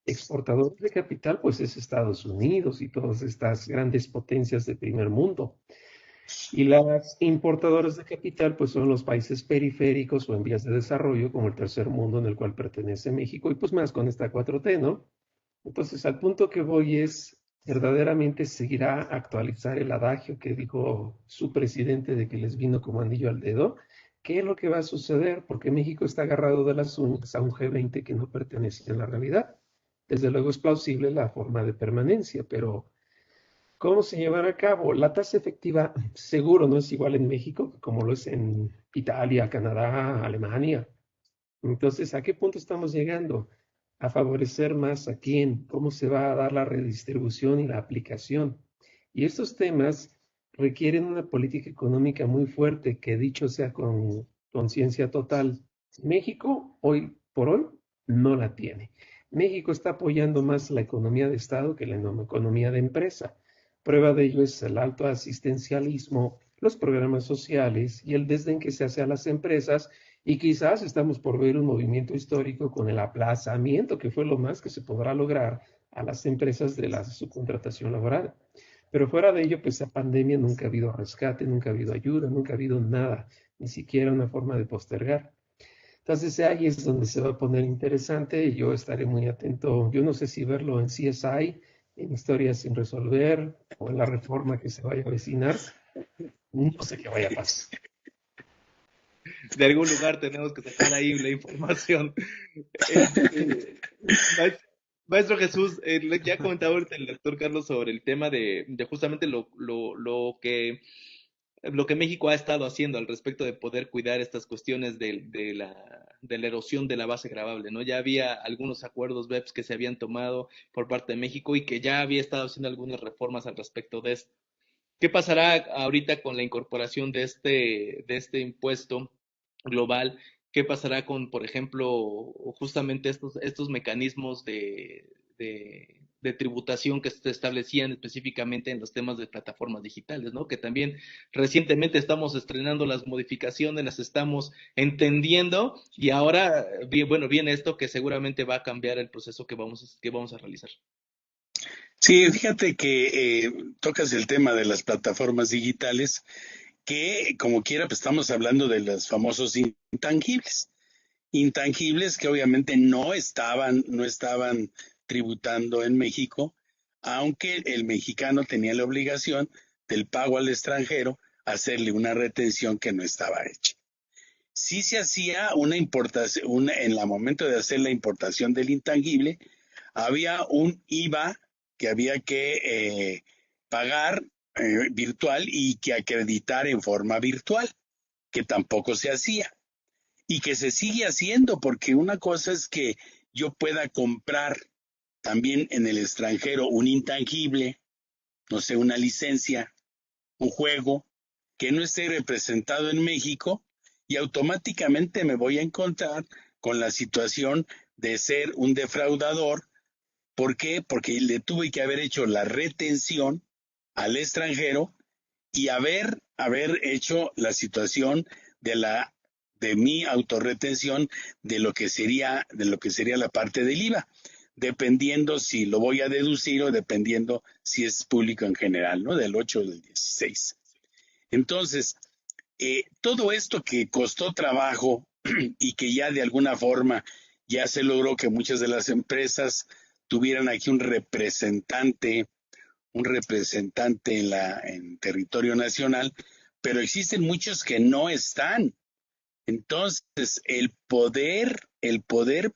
S4: Exportadores de capital, pues es Estados Unidos y todas estas grandes potencias de primer mundo. Y las importadoras de capital, pues son los países periféricos o en vías de desarrollo, como el tercer mundo en el cual pertenece México, y pues más con esta 4T, ¿no? Entonces, al punto que voy es, verdaderamente seguirá a actualizar el adagio que dijo su presidente de que les vino como anillo al dedo. ¿Qué es lo que va a suceder? Porque México está agarrado de las uñas a un G20 que no pertenece a la realidad. Desde luego es plausible la forma de permanencia, pero ¿cómo se llevará a cabo? La tasa efectiva seguro no es igual en México como lo es en Italia, Canadá, Alemania. Entonces, ¿a qué punto estamos llegando? ¿A favorecer más a quién? ¿Cómo se va a dar la redistribución y la aplicación? Y estos temas requieren una política económica muy fuerte que, dicho sea con conciencia total, México hoy por hoy no la tiene. México está apoyando más la economía de Estado que la economía de empresa. Prueba de ello es el alto asistencialismo, los programas sociales y el desdén que se hace a las empresas, y quizás estamos por ver un movimiento histórico con el aplazamiento, que fue lo más que se podrá lograr a las empresas de la subcontratación laboral. Pero fuera de ello, pues la pandemia nunca ha habido rescate, nunca ha habido ayuda, nunca ha habido nada, ni siquiera una forma de postergar. Entonces ahí es donde se va a poner interesante y yo estaré muy atento. Yo no sé si verlo en CSI, en Historias sin resolver o en la reforma que se vaya a avecinar. No sé qué vaya a pasar.
S2: De algún lugar tenemos que sacar ahí la información. Este, Maestro Jesús, ya comentaba ahorita el doctor Carlos sobre el tema de justamente lo que México ha estado haciendo al respecto de poder cuidar estas cuestiones de la erosión de la base gravable, ¿no? Ya había algunos acuerdos BEPS que se habían tomado por parte de México y que ya había estado haciendo algunas reformas al respecto de esto. ¿Qué pasará ahorita con la incorporación de este impuesto global? ¿Qué pasará con, por ejemplo, justamente estos mecanismos de tributación que se establecían específicamente en los temas de plataformas digitales, ¿no? Que también recientemente estamos estrenando las modificaciones, las estamos entendiendo y ahora, bueno, viene esto que seguramente va a cambiar el proceso que vamos a realizar.
S3: Sí, fíjate que tocas el tema de las plataformas digitales, que como quiera, pues estamos hablando de los famosos intangibles. Intangibles que obviamente no estaban tributando en México, aunque el mexicano tenía la obligación del pago al extranjero, hacerle una retención que no estaba hecha. Sí se hacía una importación, en el momento de hacer la importación del intangible, había un IVA que había que pagar virtual y que acreditar en forma virtual, que tampoco se hacía y que se sigue haciendo, porque una cosa es que yo pueda comprar también en el extranjero un intangible, no sé, una licencia, un juego, que no esté representado en México y automáticamente me voy a encontrar con la situación de ser un defraudador. ¿Por qué? Porque le tuve que haber hecho la retención al extranjero y haber hecho la situación de mi autorretención de lo que sería la parte del IVA, dependiendo si lo voy a deducir o dependiendo si es público en general, ¿no? Del 8 o del 16. Entonces, todo esto que costó trabajo y que ya de alguna forma ya se logró que muchas de las empresas tuvieran aquí un representante en territorio nacional, pero existen muchos que no están. Entonces, el poder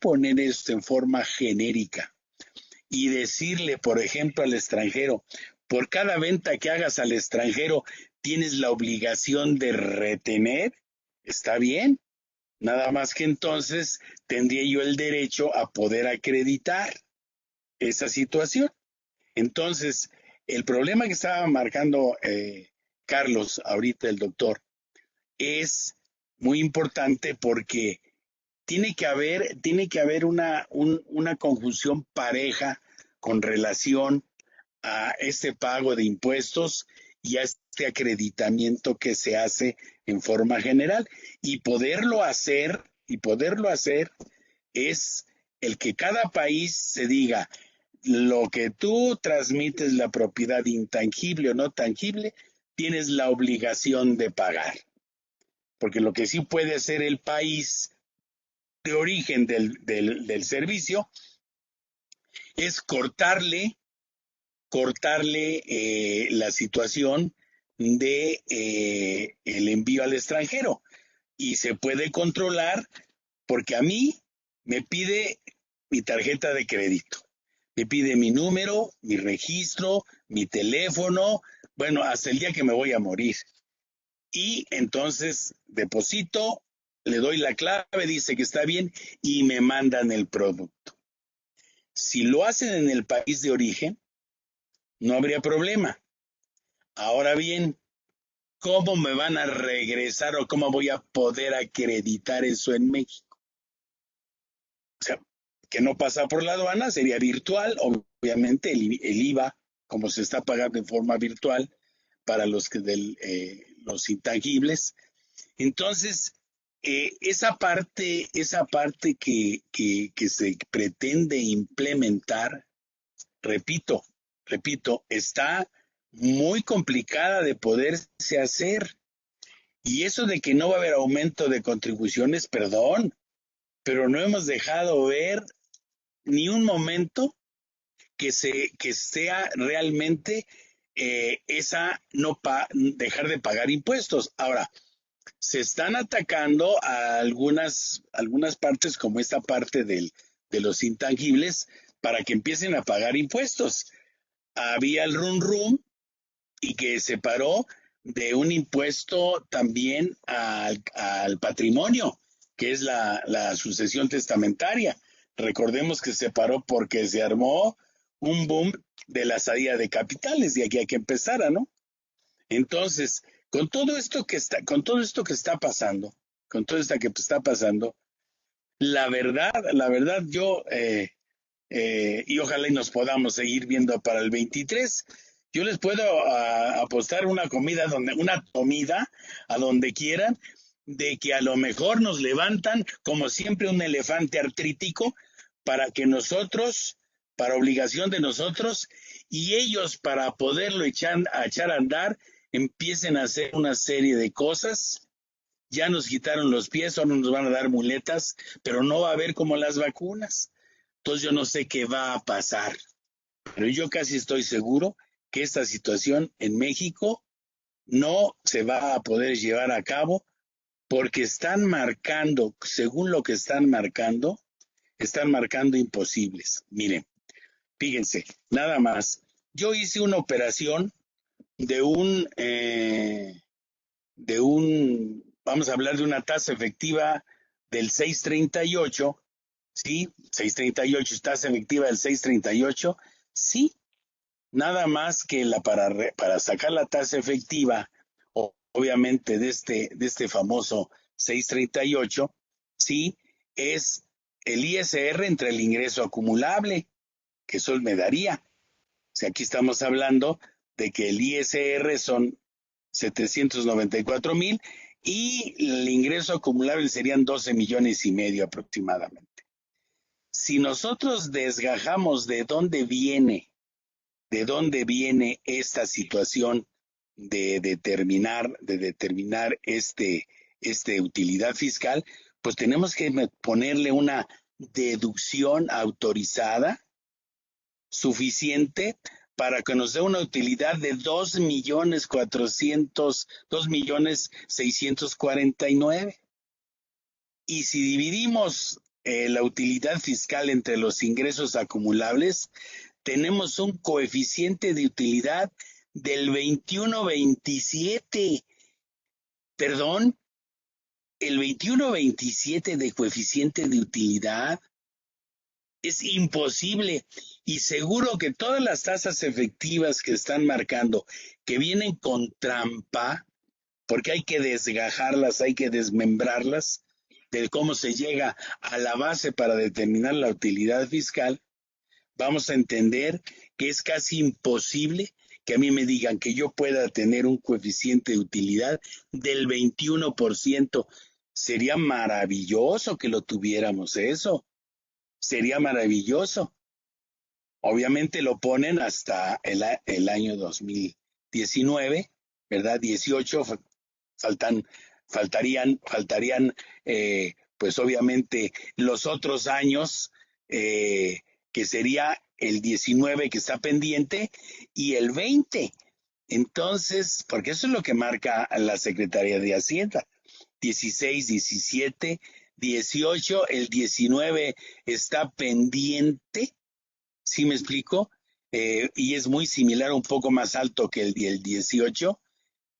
S3: poner esto en forma genérica y decirle, por ejemplo, al extranjero, por cada venta que hagas al extranjero, tienes la obligación de retener, está bien. Nada más que entonces tendría yo el derecho a poder acreditar esa situación. Entonces, el problema que estaba marcando Carlos, ahorita el doctor, es muy importante porque tiene que haber una conjunción pareja con relación a este pago de impuestos y a este acreditamiento que se hace en forma general. Y poderlo hacer es el que cada país se diga: lo que tú transmites, la propiedad intangible o no tangible, tienes la obligación de pagar. Porque lo que sí puede hacer el país de origen del servicio es cortarle la situación de el envío al extranjero. Y se puede controlar porque a mí me pide mi tarjeta de crédito. Me pide mi número, mi registro, mi teléfono, bueno, hasta el día que me voy a morir. Y entonces deposito, le doy la clave, dice que está bien y me mandan el producto. Si lo hacen en el país de origen, no habría problema. Ahora bien, ¿cómo me van a regresar o cómo voy a poder acreditar eso en México? O sea, que no pasa por la aduana, sería virtual, obviamente el IVA, como se está pagando en forma virtual para los intangibles. Entonces, esa parte que se pretende implementar, repito, está muy complicada de poderse hacer. Y eso de que no va a haber aumento de contribuciones, perdón, pero no hemos dejado ver ni un momento que sea realmente esa dejar de pagar impuestos. Ahora, se están atacando a algunas partes, como esta parte de los intangibles, para que empiecen a pagar impuestos. Había el rum y que se paró de un impuesto también al patrimonio, que es la sucesión testamentaria. Recordemos que se paró porque se armó un boom de la salida de capitales, de aquí a que empezara, ¿no? Entonces, con todo esto que está pasando, la verdad, yo y ojalá y nos podamos seguir viendo para el 23. Yo les puedo apostar una comida a donde quieran, de que a lo mejor nos levantan como siempre un elefante artrítico para que nosotros, para obligación de nosotros, y ellos para poderlo echar a andar, empiecen a hacer una serie de cosas. Ya nos quitaron los pies, ahora nos van a dar muletas, pero no va a haber como las vacunas. Entonces yo no sé qué va a pasar, pero yo casi estoy seguro que esta situación en México no se va a poder llevar a cabo porque están marcando, según lo que están marcando imposibles. Miren, fíjense, nada más. Yo hice una operación de vamos a hablar de una tasa efectiva del 6.38, ¿sí? 6.38, tasa efectiva del 6.38, sí. Nada más que para sacar la tasa efectiva, obviamente de este famoso 6.38, sí, es el ISR entre el ingreso acumulable, que eso me daría. O sea, aquí estamos hablando de que el ISR son 794,000 y el ingreso acumulable serían 12,5 millones aproximadamente. Si nosotros desgajamos de dónde viene esta situación de determinar este utilidad fiscal, pues tenemos que ponerle una deducción autorizada suficiente para que nos dé una utilidad de 2,649,000. Y si dividimos la utilidad fiscal entre los ingresos acumulables, tenemos un coeficiente de utilidad del 21.27. Perdón, el 21.27 de coeficiente de utilidad es imposible. Y seguro que todas las tasas efectivas que están marcando, que vienen con trampa, porque hay que desgajarlas, hay que desmembrarlas, de cómo se llega a la base para determinar la utilidad fiscal, vamos a entender que es casi imposible que a mí me digan que yo pueda tener un coeficiente de utilidad del 21%. Sería maravilloso que lo tuviéramos eso. Sería maravilloso. Obviamente lo ponen hasta el año 2019, ¿verdad? 18, faltarían pues obviamente los otros años, que sería el 19 que está pendiente y el 20. Entonces, porque eso es lo que marca la Secretaría de Hacienda. 16, 17, 18, el 19 está pendiente, ¿sí me explico? Y es muy similar, un poco más alto que el 18,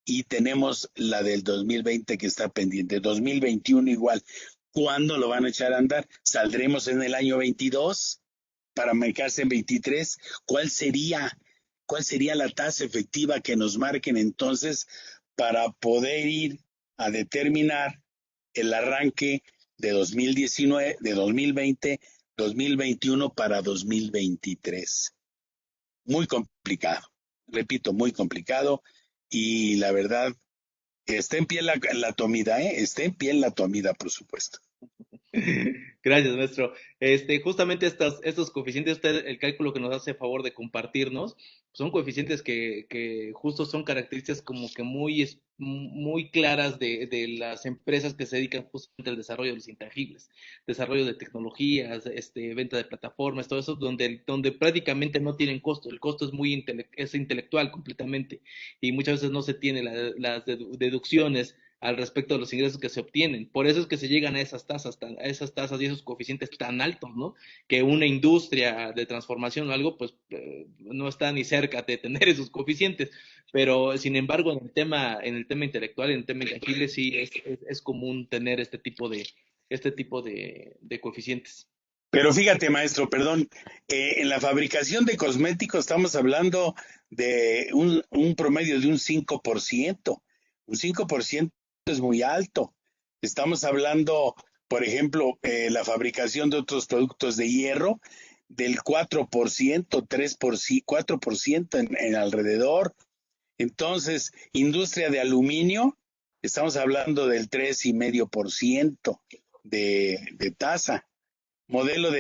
S3: y tenemos la del 2020 que está pendiente, 2021 igual. ¿Cuándo lo van a echar a andar? ¿Saldremos en el año 22 para marcarse en 23? ¿Cuál sería la tasa efectiva que nos marquen entonces para poder ir a determinar el arranque de 2019, de 2020, 2021 para 2023? Muy complicado, repito, muy complicado, y la verdad, está en pie la tomida, está en pie la tomida, por supuesto.
S2: Gracias, maestro. Justamente estos coeficientes, usted, el cálculo que nos hace a favor de compartirnos, son coeficientes que justo son características como que muy claras de las empresas que se dedican justamente al desarrollo de los intangibles, desarrollo de tecnologías, venta de plataformas, todo eso, donde prácticamente no tienen costo. El costo es es intelectual completamente y muchas veces no se tiene las deducciones al respecto de los ingresos que se obtienen. Por eso es que se llegan a a esas tasas y esos coeficientes tan altos, ¿no? Que una industria de transformación o algo, pues no está ni cerca de tener esos coeficientes. Pero sin embargo, en el tema intelectual, en el tema intangible, sí es común tener este tipo de coeficientes.
S3: Pero fíjate, maestro, perdón, en la fabricación de cosméticos estamos hablando de un promedio de un 5%. Un 5% es muy alto. Estamos hablando, por ejemplo, la fabricación de otros productos de hierro del 4%, 3%, 4% en alrededor. Entonces, industria de aluminio, estamos hablando del 3,5% de tasa. Modelo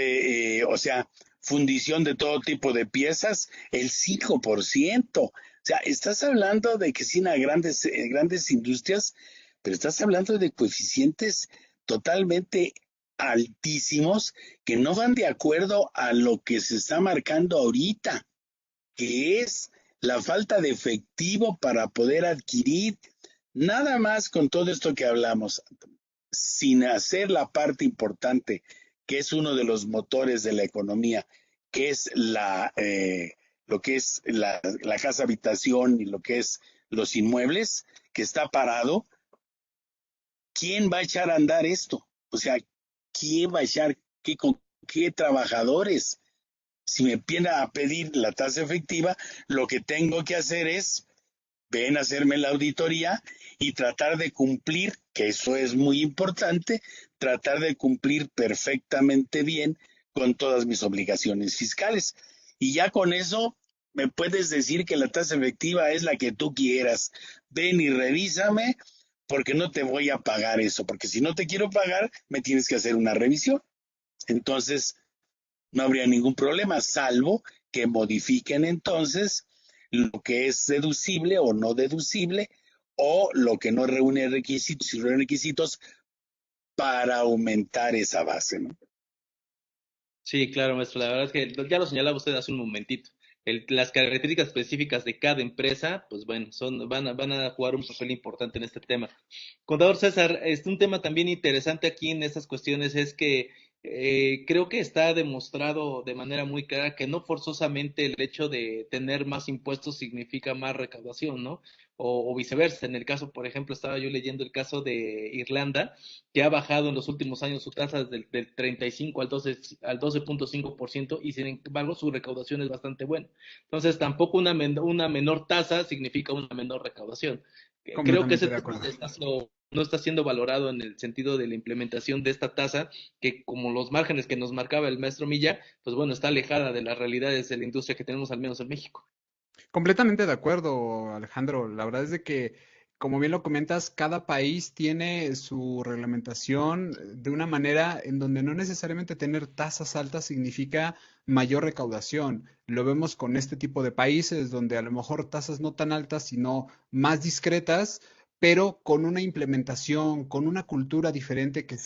S3: o sea, fundición de todo tipo de piezas, el 5%. O sea, estás hablando de que sí, grandes industrias, pero estás hablando de coeficientes totalmente altísimos que no van de acuerdo a lo que se está marcando ahorita, que es la falta de efectivo para poder adquirir. Nada más con todo esto que hablamos, sin hacer la parte importante, que es uno de los motores de la economía, que es lo que es la casa habitación y lo que es los inmuebles, que está parado. ¿Quién va a echar a andar esto? O sea, ¿quién va a echar con qué trabajadores? Si me viene a pedir la tasa efectiva, lo que tengo que hacer es ven a hacerme la auditoría y tratar de cumplir, que eso es muy importante, tratar de cumplir perfectamente bien con todas mis obligaciones fiscales. Y ya con eso me puedes decir que la tasa efectiva es la que tú quieras. Ven y revísame porque no te voy a pagar eso, porque si no te quiero pagar, me tienes que hacer una revisión. Entonces, no habría ningún problema, salvo que modifiquen entonces lo que es deducible o no deducible, o lo que no reúne requisitos y reúne requisitos para aumentar esa base, ¿no?
S2: Sí, claro, maestro. La verdad es que ya lo señalaba usted hace un momentito. Las características específicas de cada empresa, pues bueno, van a jugar un papel importante en este tema. Contador César, un tema también interesante aquí en estas cuestiones es que creo que está demostrado de manera muy clara que no forzosamente el hecho de tener más impuestos significa más recaudación, ¿no? O viceversa. En el caso, por ejemplo, estaba yo leyendo el caso de Irlanda, que ha bajado en los últimos años su tasa del 35 al 12,5% y sin embargo su recaudación es bastante buena. Entonces, tampoco una menor tasa significa una menor recaudación. Creo que ese
S5: Completamente de
S2: tema
S5: acuerdo.
S2: no está siendo valorado en el sentido de la implementación de esta tasa, que como los márgenes que nos marcaba el maestro Milla, pues bueno, está alejada de las realidades de la industria que tenemos al menos en México.
S5: Completamente de acuerdo, Alejandro. La verdad es de que, como bien lo comentas, cada país tiene su reglamentación de una manera en donde no necesariamente tener tasas altas significa mayor recaudación. Lo vemos con este tipo de países donde a lo mejor tasas no tan altas, sino más discretas, pero con una implementación, con una cultura diferente que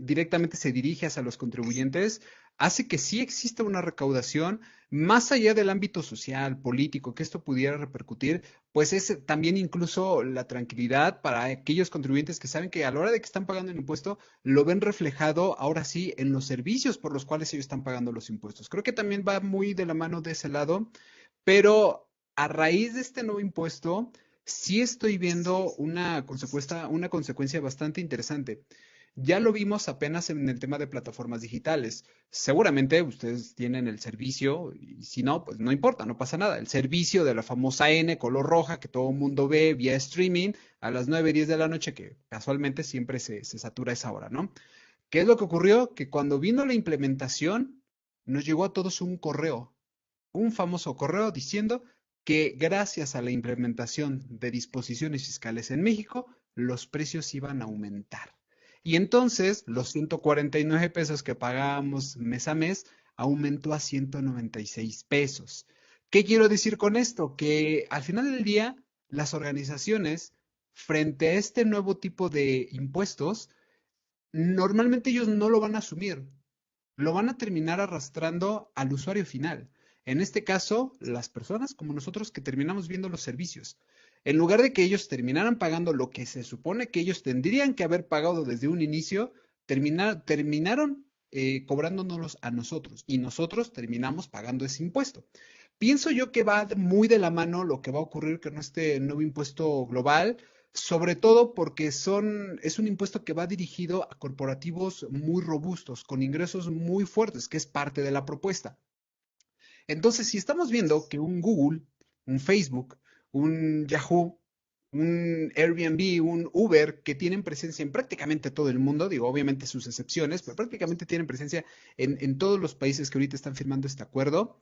S5: directamente se dirige hacia los contribuyentes, hace que sí exista una recaudación más allá del ámbito social, político, que esto pudiera repercutir, pues es también incluso la tranquilidad para aquellos contribuyentes que saben que a la hora de que están pagando el impuesto, lo ven reflejado ahora sí en los servicios por los cuales ellos están pagando los impuestos. Creo que también va muy de la mano de ese lado, pero a raíz de este nuevo impuesto, sí estoy viendo una consecuencia bastante interesante. Ya lo vimos apenas en el tema de plataformas digitales. Seguramente ustedes tienen el servicio, y si no, pues no importa, no pasa nada. El servicio de la famosa N color roja que todo el mundo ve vía streaming a las 9:10 de la noche, que casualmente siempre se satura a esa hora, ¿no? ¿Qué es lo que ocurrió? Que cuando vino la implementación, nos llegó a todos un famoso correo diciendo que gracias a la implementación de disposiciones fiscales en México, los precios iban a aumentar. Y entonces los 149 pesos que pagábamos mes a mes aumentó a 196 pesos. ¿Qué quiero decir con esto? Que al final del día, las organizaciones, frente a este nuevo tipo de impuestos, normalmente ellos no lo van a asumir, lo van a terminar arrastrando al usuario final. En este caso, las personas como nosotros que terminamos viendo los servicios. En lugar de que ellos terminaran pagando lo que se supone que ellos tendrían que haber pagado desde un inicio, terminaron cobrándonos a nosotros y nosotros terminamos pagando ese impuesto. Pienso yo que va muy de la mano lo que va a ocurrir con este nuevo impuesto global, sobre todo porque es un impuesto que va dirigido a corporativos muy robustos, con ingresos muy fuertes, que es parte de la propuesta. Entonces, si estamos viendo que un Google, un Facebook, un Yahoo, un Airbnb, un Uber, que tienen presencia en prácticamente todo el mundo, digo, obviamente sus excepciones, pero prácticamente tienen presencia en todos los países que ahorita están firmando este acuerdo,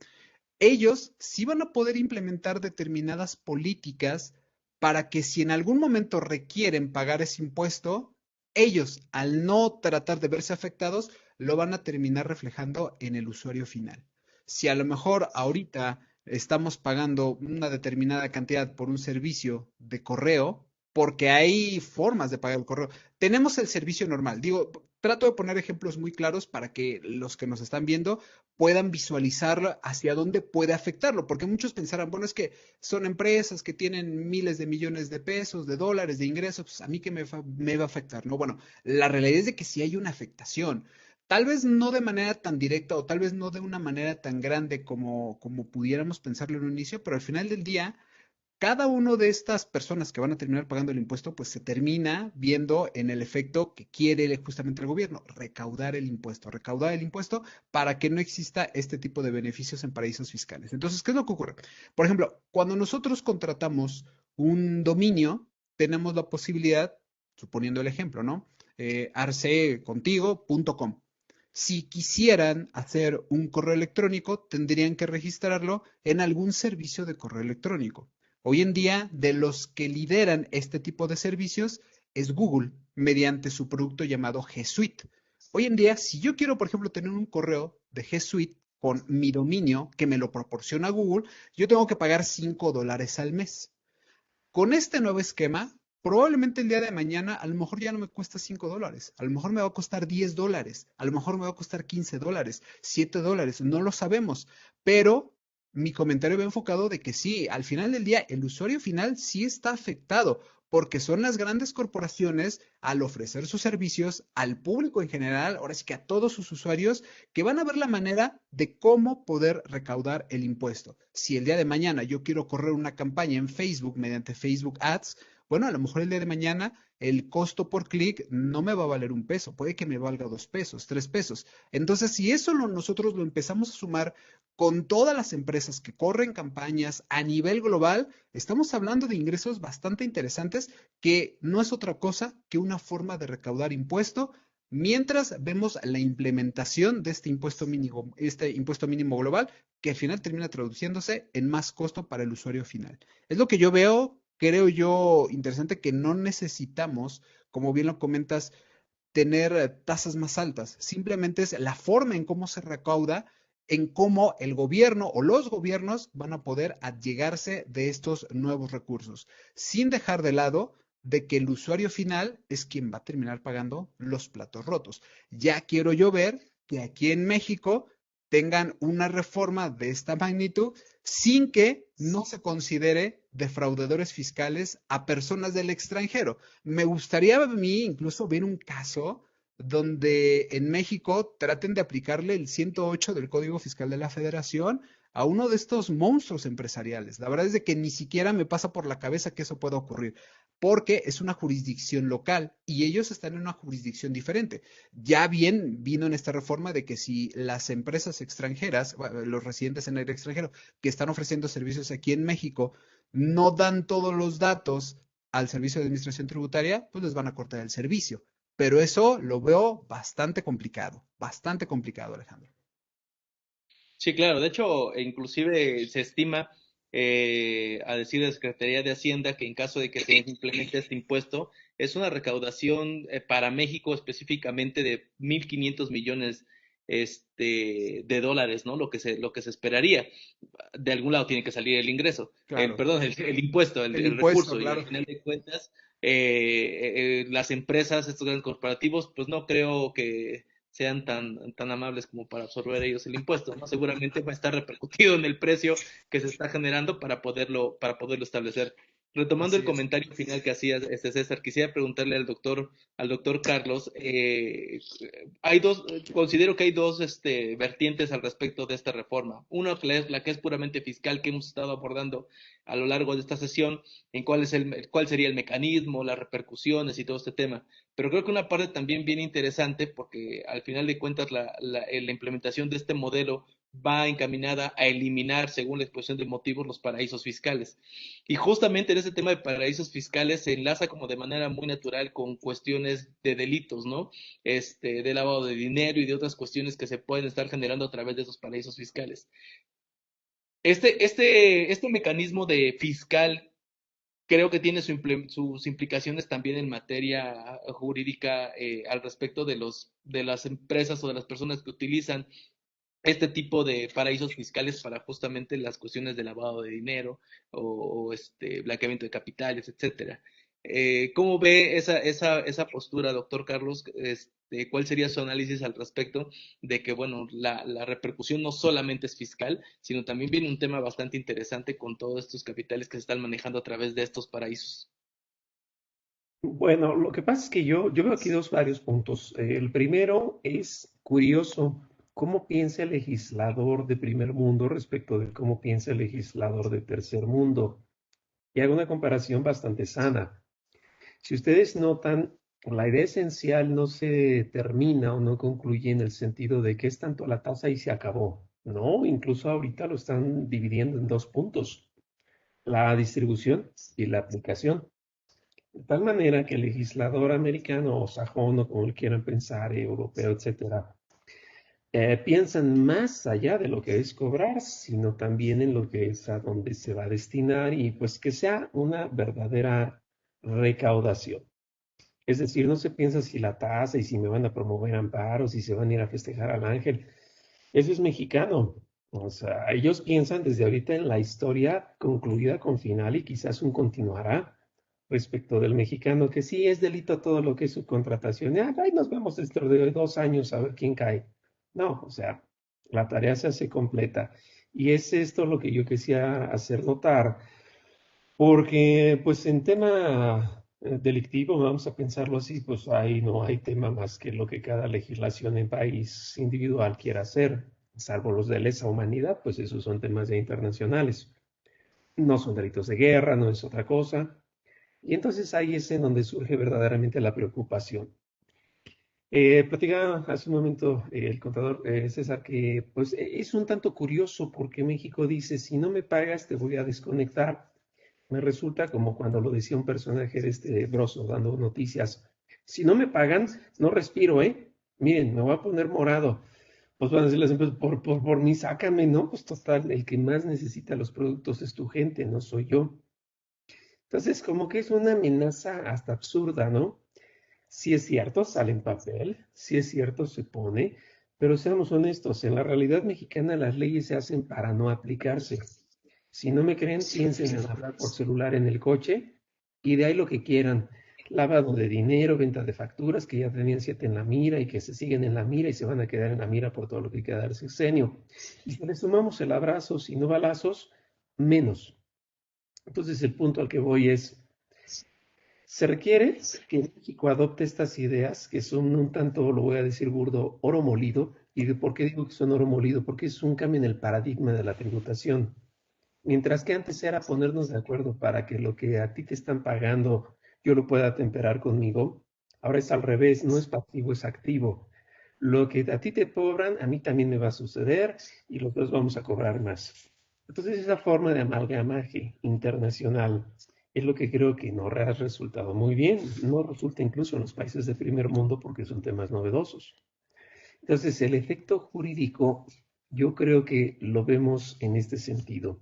S5: ellos sí van a poder implementar determinadas políticas para que si en algún momento requieren pagar ese impuesto, ellos, al no tratar de verse afectados, lo van a terminar reflejando en el usuario final. Si a lo mejor ahorita estamos pagando una determinada cantidad por un servicio de correo, porque hay formas de pagar el correo. Tenemos el servicio normal. Digo, trato de poner ejemplos muy claros para que los que nos están viendo puedan visualizar hacia dónde puede afectarlo, porque muchos pensarán, bueno, es que son empresas que tienen miles de millones de pesos, de dólares, de ingresos, pues a mí que me va a afectar, ¿no? Bueno, la realidad es de que sí hay una afectación. Tal vez no de manera tan directa o tal vez no de una manera tan grande como pudiéramos pensarlo en un inicio, pero al final del día cada uno de estas personas que van a terminar pagando el impuesto, pues se termina viendo en el efecto que quiere justamente el gobierno, recaudar el impuesto para que no exista este tipo de beneficios en paraísos fiscales. Entonces, ¿qué es lo que ocurre? Por ejemplo, cuando nosotros contratamos un dominio, tenemos la posibilidad, suponiendo el ejemplo, ¿no? arcecontigo.com. Si quisieran hacer un correo electrónico, tendrían que registrarlo en algún servicio de correo electrónico. Hoy en día, de los que lideran este tipo de servicios es Google, mediante su producto llamado G Suite. Hoy en día, si yo quiero, por ejemplo, tener un correo de G Suite con mi dominio que me lo proporciona Google, yo tengo que pagar $5 al mes. Con este nuevo esquema, probablemente el día de mañana a lo mejor ya no me cuesta $5, a lo mejor me va a costar $10, a lo mejor me va a costar $15, $7, no lo sabemos, pero mi comentario va enfocado de que sí, al final del día el usuario final sí está afectado, porque son las grandes corporaciones al ofrecer sus servicios al público en general, ahora sí que a todos sus usuarios, que van a ver la manera de cómo poder recaudar el impuesto. Si el día de mañana yo quiero correr una campaña en Facebook mediante Facebook Ads, bueno, a lo mejor el día de mañana el costo por clic no me va a valer un peso, puede que me valga 2 pesos, 3 pesos. Entonces, si eso nosotros lo empezamos a sumar con todas las empresas que corren campañas a nivel global, estamos hablando de ingresos bastante interesantes que no es otra cosa que una forma de recaudar impuesto mientras vemos la implementación de este impuesto mínimo global, que al final termina traduciéndose en más costo para el usuario final. Es lo que yo veo, creo yo, interesante que no necesitamos, como bien lo comentas, tener tasas más altas. Simplemente es la forma en cómo se recauda, en cómo el gobierno o los gobiernos van a poder allegarse de estos nuevos recursos, sin dejar de lado de que el usuario final es quien va a terminar pagando los platos rotos. Ya quiero yo ver que aquí en México tengan una reforma de esta magnitud sin que no se considere defraudadores fiscales a personas del extranjero. Me gustaría a mí incluso ver un caso donde en México traten de aplicarle el 108 del Código Fiscal de la Federación a uno de estos monstruos empresariales. La verdad es de que ni siquiera me pasa por la cabeza que eso pueda ocurrir, porque es una jurisdicción local y ellos están en una jurisdicción diferente. Ya bien vino en esta reforma de que si las empresas extranjeras, los residentes en el extranjero que están ofreciendo servicios aquí en México, no dan todos los datos al servicio de administración tributaria, pues les van a cortar el servicio. Pero eso lo veo bastante complicado, Alejandro.
S2: Sí, claro. De hecho, inclusive se estima a decir de la Secretaría de Hacienda que en caso de que se implemente este impuesto, es una recaudación para México específicamente de 1.500 millones de dólares, ¿no? Lo que se esperaría. De algún lado tiene que salir el ingreso,
S5: Claro.
S2: perdón, el impuesto,
S5: El
S2: el
S5: impuesto,
S2: recurso, y
S5: claro.
S2: al final de cuentas, las empresas, estos grandes corporativos, pues no creo que sean tan amables como para absorber ellos el impuesto, ¿no? Seguramente va a estar repercutido en el precio que se está generando para poderlo establecer. Retomando el
S5: Así es.
S2: comentario final que hacía César, quisiera preguntarle al doctor Carlos, considero que hay dos vertientes al respecto de esta reforma. Una que es la que es puramente fiscal, que hemos estado abordando a lo largo de esta sesión, en cuál sería el mecanismo, las repercusiones y todo este tema. Pero creo que una parte también bien interesante, porque al final de cuentas la implementación de este modelo va encaminada a eliminar, según la exposición de motivos, los paraísos fiscales. Y justamente en ese tema de paraísos fiscales se enlaza como de manera muy natural con cuestiones de delitos, ¿no? De lavado de dinero y de otras cuestiones que se pueden estar generando a través de esos paraísos fiscales. Este mecanismo de fiscal creo que tiene sus implicaciones también en materia jurídica al respecto de las empresas o de las personas que utilizan este tipo de paraísos fiscales para justamente las cuestiones de lavado de dinero o blanqueamiento de capitales, etcétera. ¿Cómo ve esa postura, doctor Carlos? ¿Cuál sería su análisis al respecto de que, bueno, la repercusión no solamente es fiscal, sino también viene un tema bastante interesante con todos estos capitales que se están manejando a través de estos paraísos?
S4: Bueno, lo que pasa es que yo veo aquí varios puntos. El primero es curioso cómo piensa el legislador de primer mundo respecto de cómo piensa el legislador de tercer mundo. Y hago una comparación bastante sana. Si ustedes notan, la idea esencial no se termina o no concluye en el sentido de que es tanto la tasa y se acabó. No, incluso ahorita lo están dividiendo en dos puntos, la distribución y la aplicación. De tal manera que el legislador americano o sajón o como lo quieran pensar, europeo, etcétera, piensan más allá de lo que es cobrar, sino también en lo que es a dónde se va a destinar y pues que sea una verdadera recaudación. Es decir, no se piensa si la tasa y si me van a promover amparos, si se van a ir a festejar al ángel. Eso es mexicano. O sea, ellos piensan desde ahorita en la historia concluida con final y quizás un continuará respecto del mexicano, que sí es delito todo lo que es su contratación. Ahí nos vemos dentro de 2 años a ver quién cae. No, o sea, la tarea se hace completa. Y es esto lo que yo quisiera hacer notar, porque pues en tema delictivo, vamos a pensarlo así, pues ahí no hay tema más que lo que cada legislación en país individual quiera hacer, salvo los de lesa humanidad, pues esos son temas ya internacionales. No son delitos de guerra, no es otra cosa. Y entonces ahí es en donde surge verdaderamente la preocupación. Platicaba hace un momento el contador César que pues es un tanto curioso porque México dice, si no me pagas te voy a desconectar. Me resulta como cuando lo decía un personaje de este Broso dando noticias. Si no me pagan, no respiro, ¿eh? Miren, me voy a poner morado. Pues van a decir las empresas, por mí sácame, ¿no? Pues total, el que más necesita los productos es tu gente, no soy yo. Entonces, como que es una amenaza hasta absurda, ¿no? Si es cierto, sale en papel, si es cierto, se pone, pero seamos honestos, en la realidad mexicana las leyes se hacen para no aplicarse. Si no me creen, piensen en hablar por celular en el coche y de ahí lo que quieran. Lavado de dinero, venta de facturas que ya tenían 7 en la mira y que se siguen en la mira y se van a quedar en la mira por todo lo que queda del sexenio. Y si le sumamos el abrazo y no balazos, menos. Entonces el punto al que voy es, se requiere que México adopte estas ideas que son un tanto, lo voy a decir burdo, oro molido. ¿Y de por qué digo que son oro molido? Porque es un cambio en el paradigma de la tributación. Mientras que antes era ponernos de acuerdo para que lo que a ti te están pagando yo lo pueda temperar conmigo, ahora es al revés, no es pasivo, es activo. Lo que a ti te cobran, a mí también me va a suceder y los dos vamos a cobrar más. Entonces esa forma de amalgamaje internacional es lo que creo que no ha resultado muy bien. No resulta incluso en los países de primer mundo porque son temas novedosos. Entonces el efecto jurídico yo creo que lo vemos en este sentido.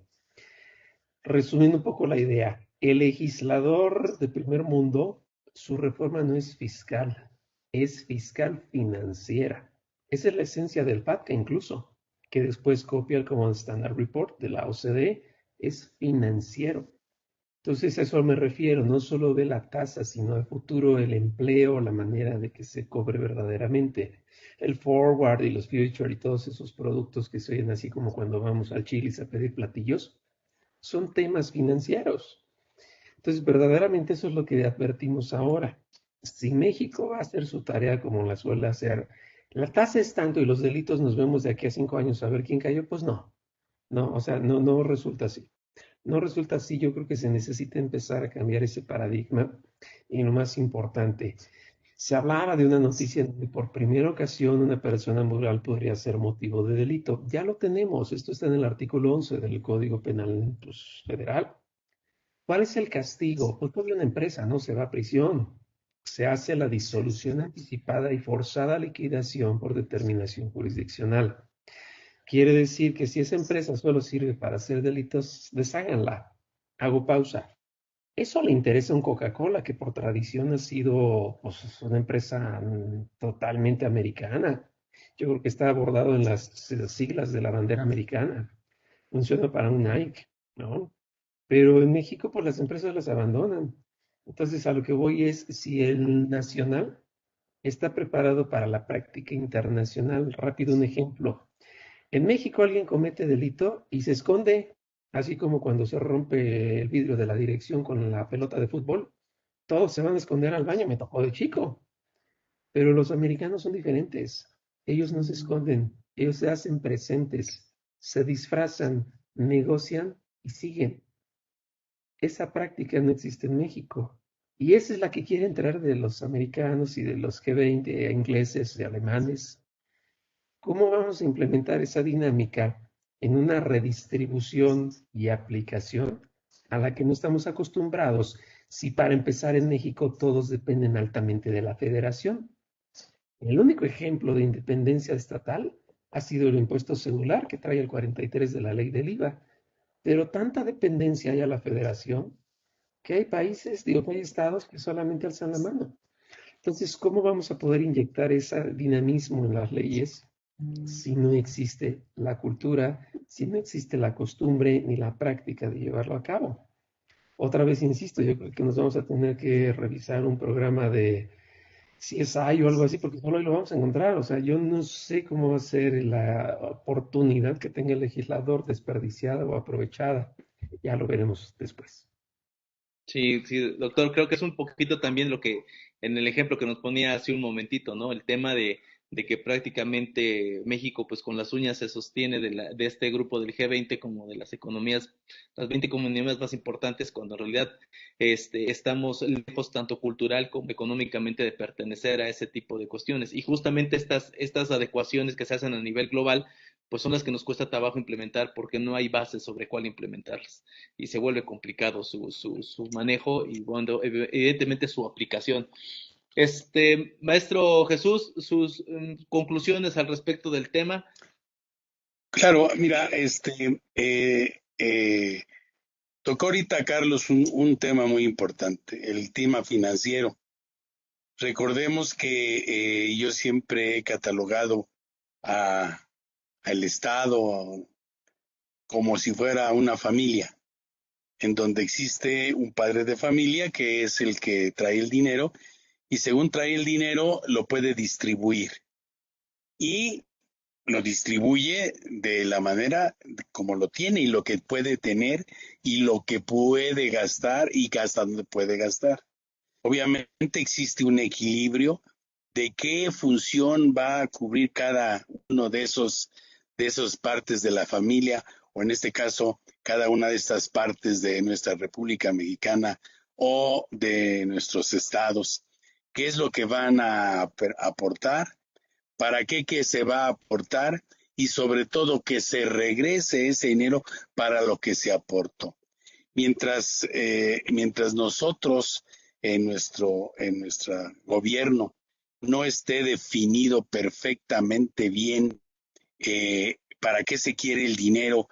S4: Resumiendo un poco la idea, el legislador de primer mundo, su reforma no es fiscal financiera. Esa es la esencia del FATCA incluso, que después copia el Common Standard Report de la OCDE, es financiero. Entonces a eso me refiero, no solo de la tasa, sino al futuro, el empleo, la manera de que se cobre verdaderamente. El forward y los future y todos esos productos que se oyen así como cuando vamos al Chili's a pedir platillos, son temas financieros. Entonces, verdaderamente eso es lo que advertimos ahora. Si México va a hacer su tarea como la suele hacer, la tasa es tanto y los delitos nos vemos de aquí a 5 años a ver quién cayó, pues no. No, o sea, no resulta así. No resulta así, yo creo que se necesita empezar a cambiar ese paradigma. Y lo más importante, se hablaba de una noticia donde por primera ocasión una persona moral podría ser motivo de delito. Ya lo tenemos, esto está en el artículo 11 del Código Penal pues, Federal. ¿Cuál es el castigo? Pues por una empresa, no se va a prisión. Se hace la disolución anticipada y forzada liquidación por determinación jurisdiccional. Quiere decir que si esa empresa solo sirve para hacer delitos, desháganla. Hago pausa. Eso le interesa a un Coca-Cola, que por tradición ha sido pues, una empresa totalmente americana. Yo creo que está abordado en las siglas de la bandera americana. Funciona para un Nike, ¿no? Pero en México, pues las empresas las abandonan. Entonces, a lo que voy es, si el nacional está preparado para la práctica internacional, rápido un ejemplo. En México alguien comete delito y se esconde, así como cuando se rompe el vidrio de la dirección con la pelota de fútbol. Todos se van a esconder al baño, me tocó de chico. Pero los americanos son diferentes. Ellos no se esconden, ellos se hacen presentes, se disfrazan, negocian y siguen. Esa práctica no existe en México. Y esa es la que quiere entrar de los americanos y de los G20, ingleses y alemanes. ¿Cómo vamos a implementar esa dinámica en una redistribución y aplicación a la que no estamos acostumbrados si para empezar en México todos dependen altamente de la federación? El único ejemplo de independencia estatal ha sido el impuesto celular que trae el 43 de la ley del IVA, pero tanta dependencia hay a la federación que hay países, digo, que hay estados que solamente alzan la mano. Entonces, ¿cómo vamos a poder inyectar ese dinamismo en las leyes si no existe la cultura, si no existe la costumbre ni la práctica de llevarlo a cabo? Otra vez insisto, yo creo que nos vamos a tener que revisar un programa de CSI o algo así, porque solo ahí lo vamos a encontrar. O sea, yo no sé cómo va a ser la oportunidad que tenga el legislador desperdiciada o aprovechada. Ya lo veremos después.
S2: Sí, sí, doctor, creo que es un poquito también lo que en el ejemplo que nos ponía hace un momentito, ¿no? El tema de que prácticamente México, pues con las uñas se sostiene de este grupo del G20 como de las economías, las 20 economías más importantes, cuando en realidad estamos lejos tanto cultural como económicamente de pertenecer a ese tipo de cuestiones. Y justamente estas adecuaciones que se hacen a nivel global, pues son las que nos cuesta trabajo implementar porque no hay bases sobre cuál implementarlas y se vuelve complicado su manejo y bueno, evidentemente su aplicación. Maestro Jesús, sus conclusiones al respecto del tema.
S3: Claro, mira, tocó ahorita, Carlos, un tema muy importante, el tema financiero. Recordemos que yo siempre he catalogado al Estado como si fuera una familia, en donde existe un padre de familia que es el que trae el dinero y según trae el dinero lo puede distribuir y lo distribuye de la manera como lo tiene y lo que puede tener y lo que puede gastar y hasta dónde puede gastar. Obviamente existe un equilibrio de qué función va a cubrir cada uno de esos partes de la familia, o en este caso, cada una de estas partes de nuestra República Mexicana o de nuestros estados. ¿Qué es lo que van a aportar? ¿Para qué se va a aportar? Y sobre todo que se regrese ese dinero para lo que se aportó. Mientras nosotros en nuestro gobierno no esté definido perfectamente bien para qué se quiere el dinero,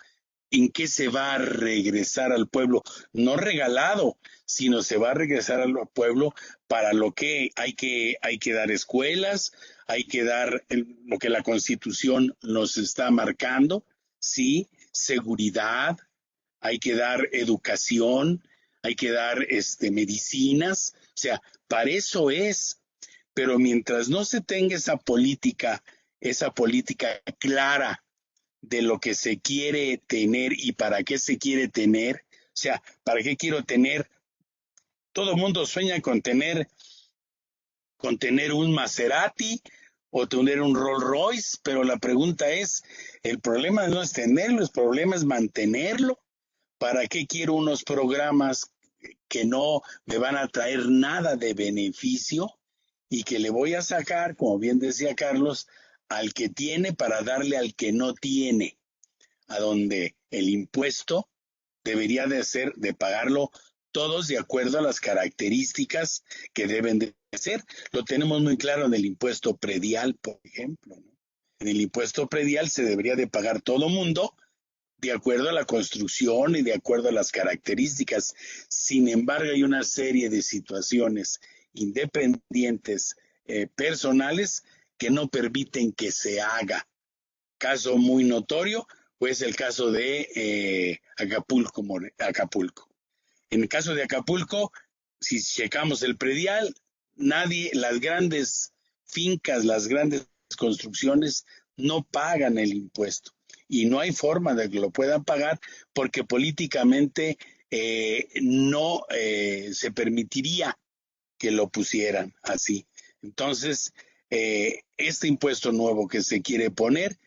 S3: ¿En qué se va a regresar al pueblo? No regalado, sino se va a regresar al pueblo para lo que hay que dar escuelas, hay que dar lo que la Constitución nos está marcando, sí, seguridad, hay que dar educación, hay que dar medicinas, o sea, para eso es, pero mientras no se tenga esa política clara de lo que se quiere tener y para qué se quiere tener, o sea, ¿para qué quiero tener? Todo el mundo sueña con tener un Maserati o tener un Rolls Royce, pero la pregunta es, el problema no es tenerlo, el problema es mantenerlo. ¿Para qué quiero unos programas que no me van a traer nada de beneficio y que le voy a sacar, como bien decía Carlos, al que tiene para darle al que no tiene? A donde el impuesto debería de ser de pagarlo todos de acuerdo a las características que deben de ser. Lo tenemos muy claro en el impuesto predial, por ejemplo, ¿no? En el impuesto predial se debería de pagar todo mundo de acuerdo a la construcción y de acuerdo a las características. Sin embargo, hay una serie de situaciones independientes, personales, que no permiten que se haga. Caso muy notorio, pues el caso de Acapulco. En el caso de Acapulco, si checamos el predial, las grandes fincas, las grandes construcciones no pagan el impuesto y no hay forma de que lo puedan pagar porque políticamente no se permitiría que lo pusieran así. Entonces, este impuesto nuevo que se quiere poner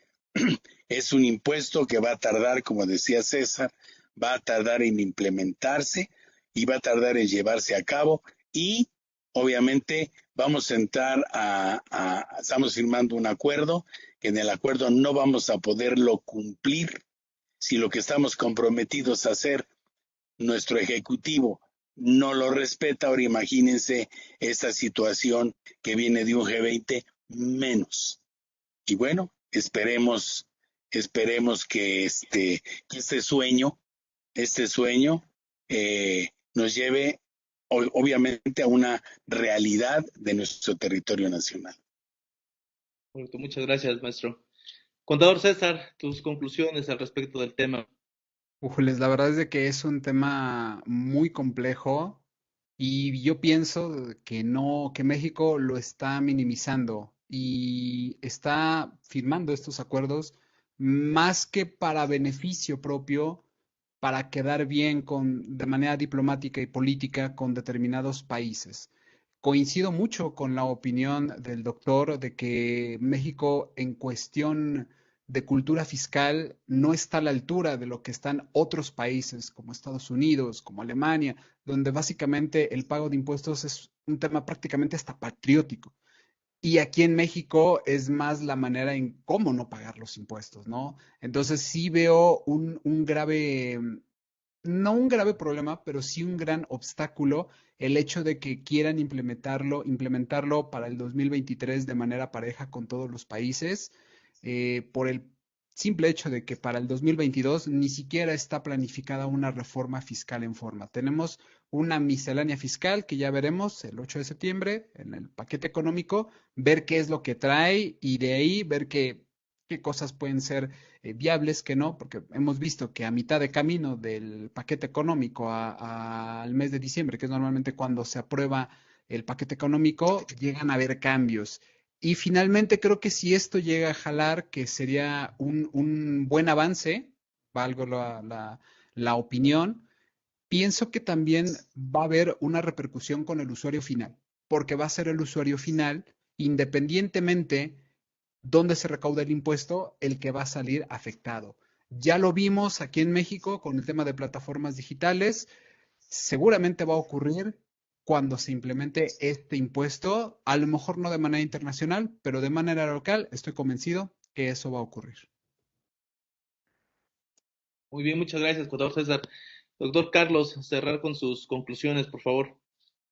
S3: es un impuesto que va a tardar, como decía César, va a tardar en implementarse y va a tardar en llevarse a cabo y obviamente vamos a entrar estamos firmando un acuerdo, que en el acuerdo no vamos a poderlo cumplir si lo que estamos comprometidos a hacer, nuestro ejecutivo no lo respeta. Ahora imagínense esta situación que viene de un G20 menos. Y bueno, esperemos que este sueño nos lleve obviamente a una realidad de nuestro territorio nacional.
S2: Correcto, muchas gracias, maestro. Contador César, tus conclusiones al respecto del tema.
S5: Újules, la verdad es de que es un tema muy complejo y yo pienso que no, que México lo está minimizando y está firmando estos acuerdos más que para beneficio propio, para quedar bien de manera diplomática y política con determinados países. Coincido mucho con la opinión del doctor de que México en cuestión de cultura fiscal no está a la altura de lo que están otros países como Estados Unidos, como Alemania, donde básicamente el pago de impuestos es un tema prácticamente hasta patriótico. Y aquí en México es más la manera en cómo no pagar los impuestos, ¿no? Entonces sí veo un grave, no un grave problema, pero sí un gran obstáculo el hecho de que quieran implementarlo para el 2023 de manera pareja con todos los países, por el simple hecho de que para el 2022 ni siquiera está planificada una reforma fiscal en forma. Tenemos una miscelánea fiscal que ya veremos el 8 de septiembre en el paquete económico, ver qué es lo que trae y de ahí ver qué cosas pueden ser viables, que no, porque hemos visto que a mitad de camino del paquete económico al mes de diciembre, que es normalmente cuando se aprueba el paquete económico, llegan a haber cambios. Y finalmente creo que si esto llega a jalar, que sería un buen avance, valgo la opinión, pienso que también va a haber una repercusión con el usuario final, porque va a ser el usuario final, independientemente dónde se recauda el impuesto, el que va a salir afectado. Ya lo vimos aquí en México con el tema de plataformas digitales. Seguramente va a ocurrir cuando se implemente este impuesto, a lo mejor no de manera internacional, pero de manera local, estoy convencido que eso va a ocurrir.
S2: Muy bien, muchas gracias, contador César. Doctor Carlos, cerrar con sus conclusiones, por favor.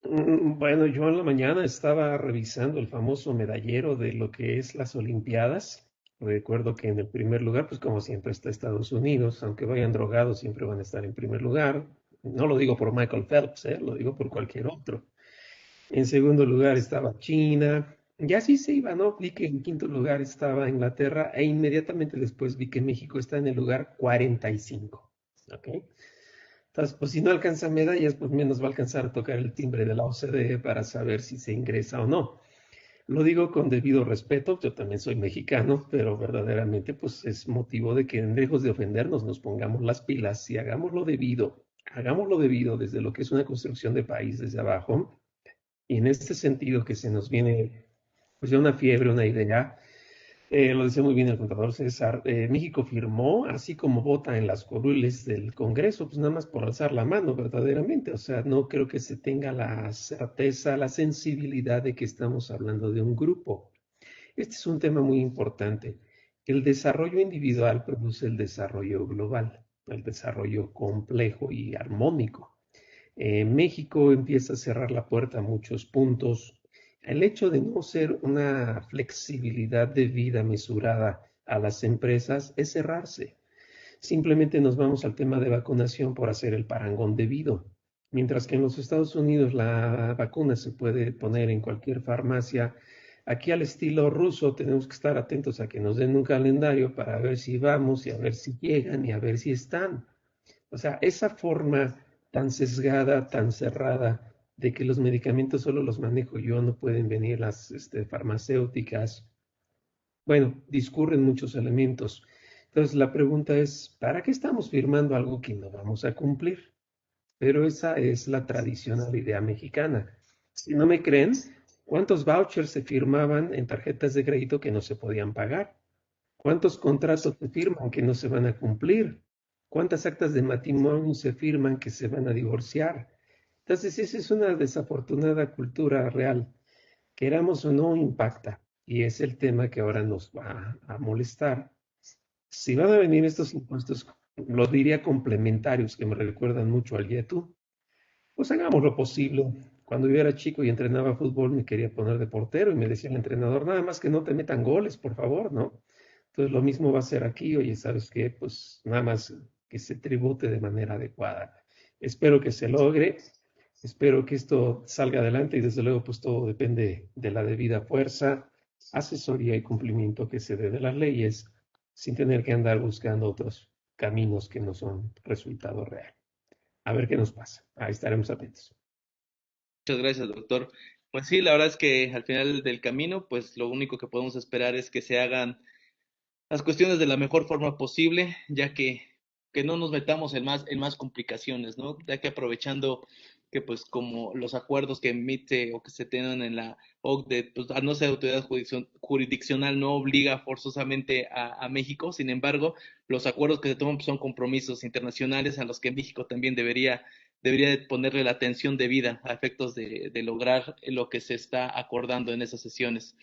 S4: Bueno, yo en la mañana estaba revisando el famoso medallero de lo que es las Olimpiadas Recuerdo que en el primer lugar, pues como siempre está Estados Unidos, aunque vayan drogados, siempre van a estar en primer lugar. No lo digo por Michael Phelps, lo digo por cualquier otro. En segundo lugar estaba China, y así se iba, ¿no? Vi que en quinto lugar estaba Inglaterra, e inmediatamente después vi que México está en el lugar 45, ¿ok? Entonces, pues si no alcanza medallas, pues menos va a alcanzar a tocar el timbre de la OCDE para saber si se ingresa o no. Lo digo con debido respeto, yo también soy mexicano, pero verdaderamente pues es motivo de que lejos de ofendernos nos pongamos las pilas y hagámoslo debido desde lo que es una construcción de país desde abajo. Y en este sentido que se nos viene pues ya una fiebre, una idea, lo decía muy bien el contador César, México firmó, así como vota en las curules del Congreso, pues nada más por alzar la mano verdaderamente, o sea, no creo que se tenga la certeza, la sensibilidad de que estamos hablando de un grupo. Este es un tema muy importante. El desarrollo individual produce el desarrollo global, el desarrollo complejo y armónico. México empieza a cerrar la puerta a muchos puntos. El hecho de no ser una flexibilidad de vida mesurada a las empresas es cerrarse. Simplemente nos vamos al tema de vacunación por hacer el parangón debido. Mientras que en los Estados Unidos la vacuna se puede poner en cualquier farmacia, aquí al estilo ruso tenemos que estar atentos a que nos den un calendario para ver si vamos y a ver si llegan y a ver si están. O sea, esa forma tan sesgada, tan cerrada, de que los medicamentos solo los manejo yo, no pueden venir las farmacéuticas. Bueno, discurren muchos elementos. Entonces la pregunta es, ¿para qué estamos firmando algo que no vamos a cumplir? Pero esa es la tradicional idea mexicana. Si no me creen, ¿cuántos vouchers se firmaban en tarjetas de crédito que no se podían pagar? ¿Cuántos contratos se firman que no se van a cumplir? ¿Cuántas actas de matrimonio se firman que se van a divorciar? Entonces, esa es una desafortunada cultura real. Queramos o no, impacta. Y es el tema que ahora nos va a molestar. Si van a venir estos impuestos, lo diría complementarios, que me recuerdan mucho al YETU, pues hagamos lo posible. Cuando yo era chico y entrenaba fútbol, me quería poner de portero y me decía el entrenador, nada más que no te metan goles, por favor, ¿no? Entonces lo mismo va a ser aquí, oye, ¿sabes qué? Pues nada más que se tribute de manera adecuada. Espero que se logre, espero que esto salga adelante y desde luego pues todo depende de la debida fuerza, asesoría y cumplimiento que se dé de las leyes sin tener que andar buscando otros caminos que no son resultado real. A ver qué nos pasa. Ahí estaremos atentos.
S2: Muchas gracias, doctor. Pues sí, la verdad es que al final del camino, pues lo único que podemos esperar es que se hagan las cuestiones de la mejor forma posible, ya que no nos metamos en más complicaciones, ¿no? Ya que aprovechando que pues como los acuerdos que emite o que se tienen en la OCDE, pues al no ser autoridad jurisdiccional no obliga forzosamente a México, sin embargo, los acuerdos que se toman pues, son compromisos internacionales a los que México también debería de ponerle la atención debida a efectos de lograr lo que se está acordando en esas sesiones.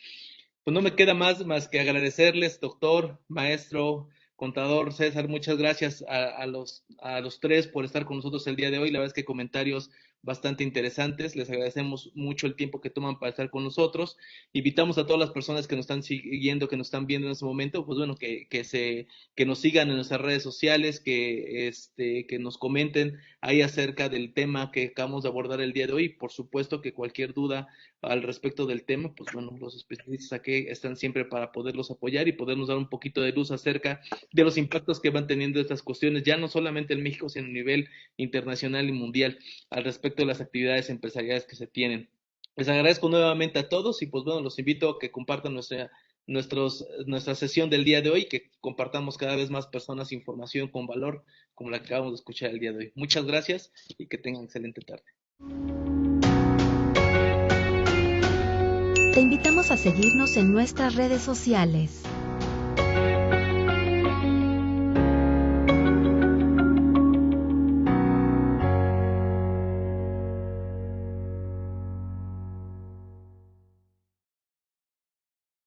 S2: Pues no me queda más que agradecerles, doctor, maestro, contador, César, muchas gracias a los tres por estar con nosotros el día de hoy. La verdad es que comentarios bastante interesantes. Les agradecemos mucho el tiempo que toman para estar con nosotros. Invitamos a todas las personas que nos están siguiendo, que nos están viendo en este momento, pues bueno, que nos sigan en nuestras redes sociales, que nos comenten ahí acerca del tema que acabamos de abordar el día de hoy. Por supuesto que cualquier duda al respecto del tema, pues bueno, los especialistas aquí están siempre para poderlos apoyar y podernos dar un poquito de luz acerca de los impactos que van teniendo estas cuestiones, ya no solamente en México, sino a nivel internacional y mundial, al respecto de las actividades empresariales que se tienen. Les agradezco nuevamente a todos y pues bueno, los invito a que compartan nuestra sesión del día de hoy, que compartamos cada vez más personas información con valor como la que acabamos de escuchar el día de hoy. Muchas gracias y que tengan excelente tarde.
S1: Te invitamos a seguirnos en nuestras redes sociales.